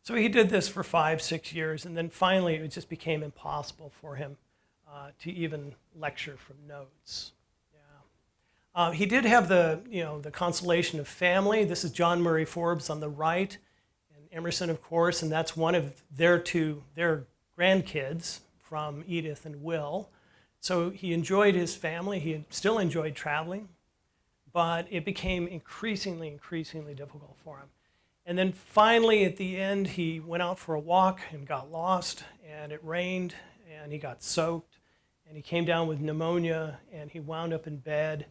S9: So he did this for 5, 6 years, and then finally it just became impossible for him to even lecture from notes. He did have the consolation of family. This is John Murray Forbes on the right, and Emerson, of course, and that's one of their grandkids from Edith and Will. So he enjoyed his family. He still enjoyed traveling, but it became increasingly difficult for him. And then finally, at the end, he went out for a walk and got lost, and it rained, and he got soaked, and he came down with pneumonia, and he wound up in bed.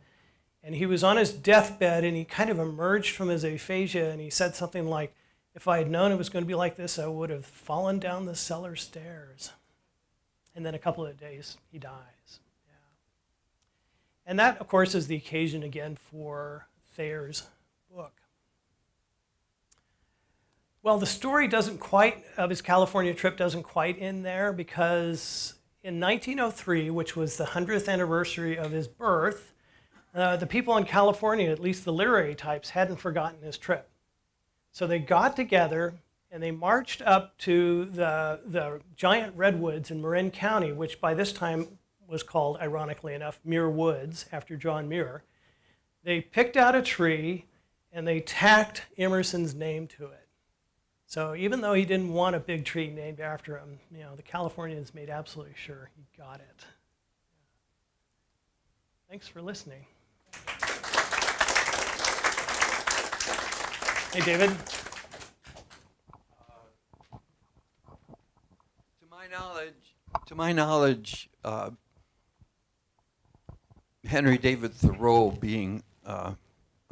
S9: And he was on his deathbed, and he kind of emerged from his aphasia, and he said something like, if I had known it was going to be like this, I would have fallen down the cellar stairs. And then a couple of days, he dies. Yeah. And that, of course, is the occasion again for Thayer's book. Well, the story of his California trip doesn't quite end there, because in 1903, which was the 100th anniversary of his birth, the people in California, at least the literary types, hadn't forgotten his trip. So they got together and they marched up to the giant redwoods in Marin County, which by this time was called, ironically enough, Muir Woods, after John Muir. They picked out a tree and they tacked Emerson's name to it. So even though he didn't want a big tree named after him, the Californians made absolutely sure he got it. Thanks for listening. Hey, David.
S10: To my knowledge, Henry David Thoreau, being a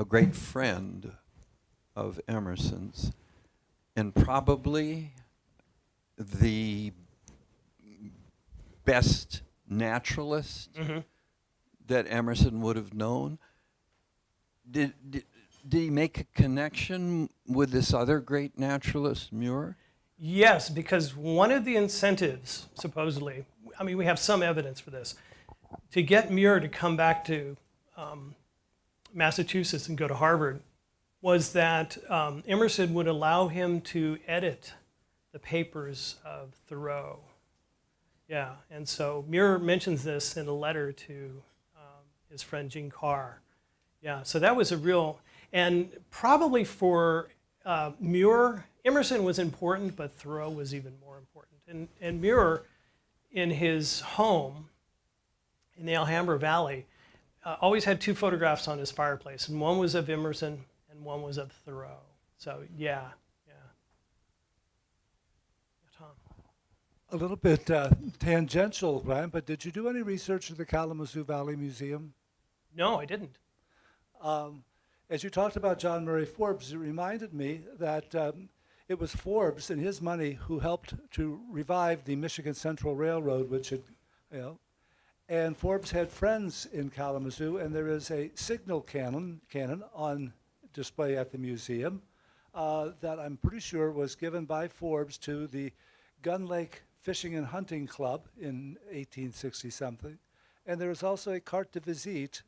S10: great friend of Emerson's, and probably the best naturalist that Emerson would have known. Did he make a connection with this other great naturalist, Muir?
S9: Yes, because one of the incentives, supposedly, we have some evidence for this, to get Muir to come back to Massachusetts and go to Harvard was that Emerson would allow him to edit the papers of Thoreau. Yeah, and so Muir mentions this in a letter to his friend Jean Carr. Yeah, so that was a real, and probably for Muir, Emerson was important, but Thoreau was even more important. And Muir, in his home in the Alhambra Valley, always had 2 photographs on his fireplace, and one was of Emerson and one was of Thoreau. So yeah. Tom.
S1: A little bit tangential, Brian, but did you do any research at the Kalamazoo Valley Museum?
S9: No, I didn't.
S1: As you talked about John Murray Forbes, it reminded me that it was Forbes and his money who helped to revive the Michigan Central Railroad, which had, and Forbes had friends in Kalamazoo, and there is a signal cannon on display at the museum that I'm pretty sure was given by Forbes to the Gun Lake Fishing and Hunting Club in 1860-something. And there was also a carte de visite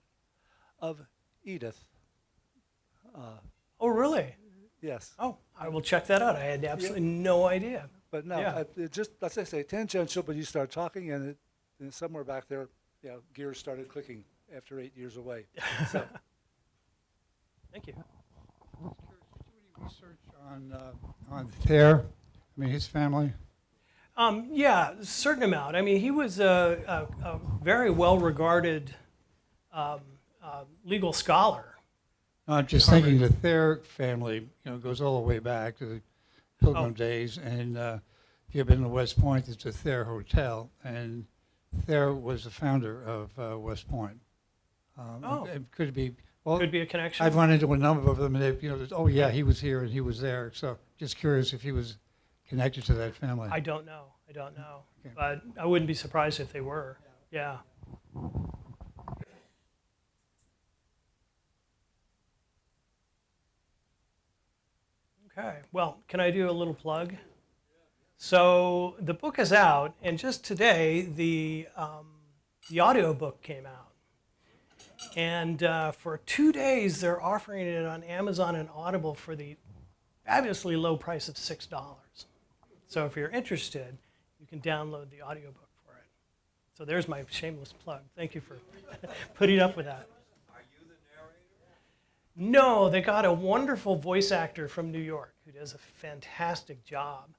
S1: of Edith.
S9: Oh, really?
S1: Yes.
S9: Oh, I will check that out. I had absolutely no idea.
S1: But no,
S9: Yeah.
S1: it just, as I say, tangential, but you start talking and somewhere back there, gears started clicking after 8 years away. So.
S9: Thank you.
S5: I was curious, did you do any research on Thayer? His family?
S9: Yeah, a certain amount. I mean, he was a very well-regarded legal scholar.
S11: I'm just thinking the Thayer family, goes all the way back to the Pilgrim
S9: Oh.
S11: days. And if you've been to West Point, it's a Thayer Hotel. And Thayer was the founder of West Point.
S9: Oh.
S11: It could be, well,
S9: Could be a connection.
S11: I've run into a number of them, and they've, oh yeah, he was here and he was there. So just curious if he was connected to that family.
S9: I don't know. I don't know.
S11: Okay.
S9: But I wouldn't be surprised if they were. Yeah. Okay. Well, can I do a little plug? So the book is out, and just today the audio book came out. And for 2 days, they're offering it on Amazon and Audible for the fabulously low price of $6. So if you're interested, you can download the audiobook for it. So there's my shameless plug. Thank you for putting up with that. Are you the narrator? No, they got a wonderful voice actor from New York who does a fantastic job.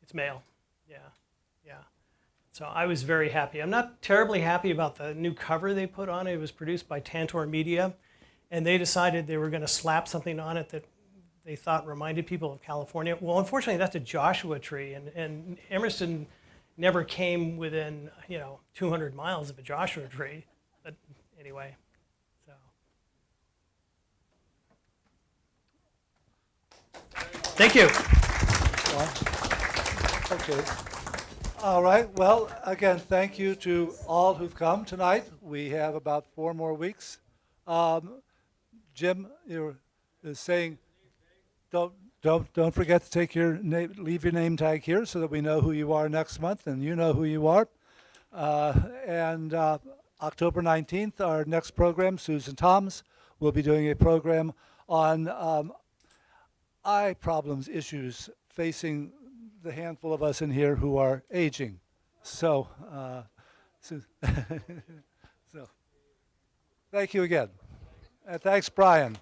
S9: It's male. Yeah, yeah. So I was very happy. I'm not terribly happy about the new cover they put on it. It was produced by Tantor Media, and they decided they were going to slap something on it that they thought reminded people of California. Well, unfortunately, that's a Joshua tree, and Emerson never came within 200 miles of a Joshua tree. But anyway, so. Thank you.
S1: Okay. All right. Well, again, thank you to all who've come tonight. We have about 4 more weeks. Jim, you're saying don't forget to take your name, leave your name tag here so that we know who you are next month, and you know who you are. And October 19th, our next program, Susan Toms will be doing a program on eye problems, issues facing the handful of us in here who are aging. So, so thank you again. And thanks, Brian.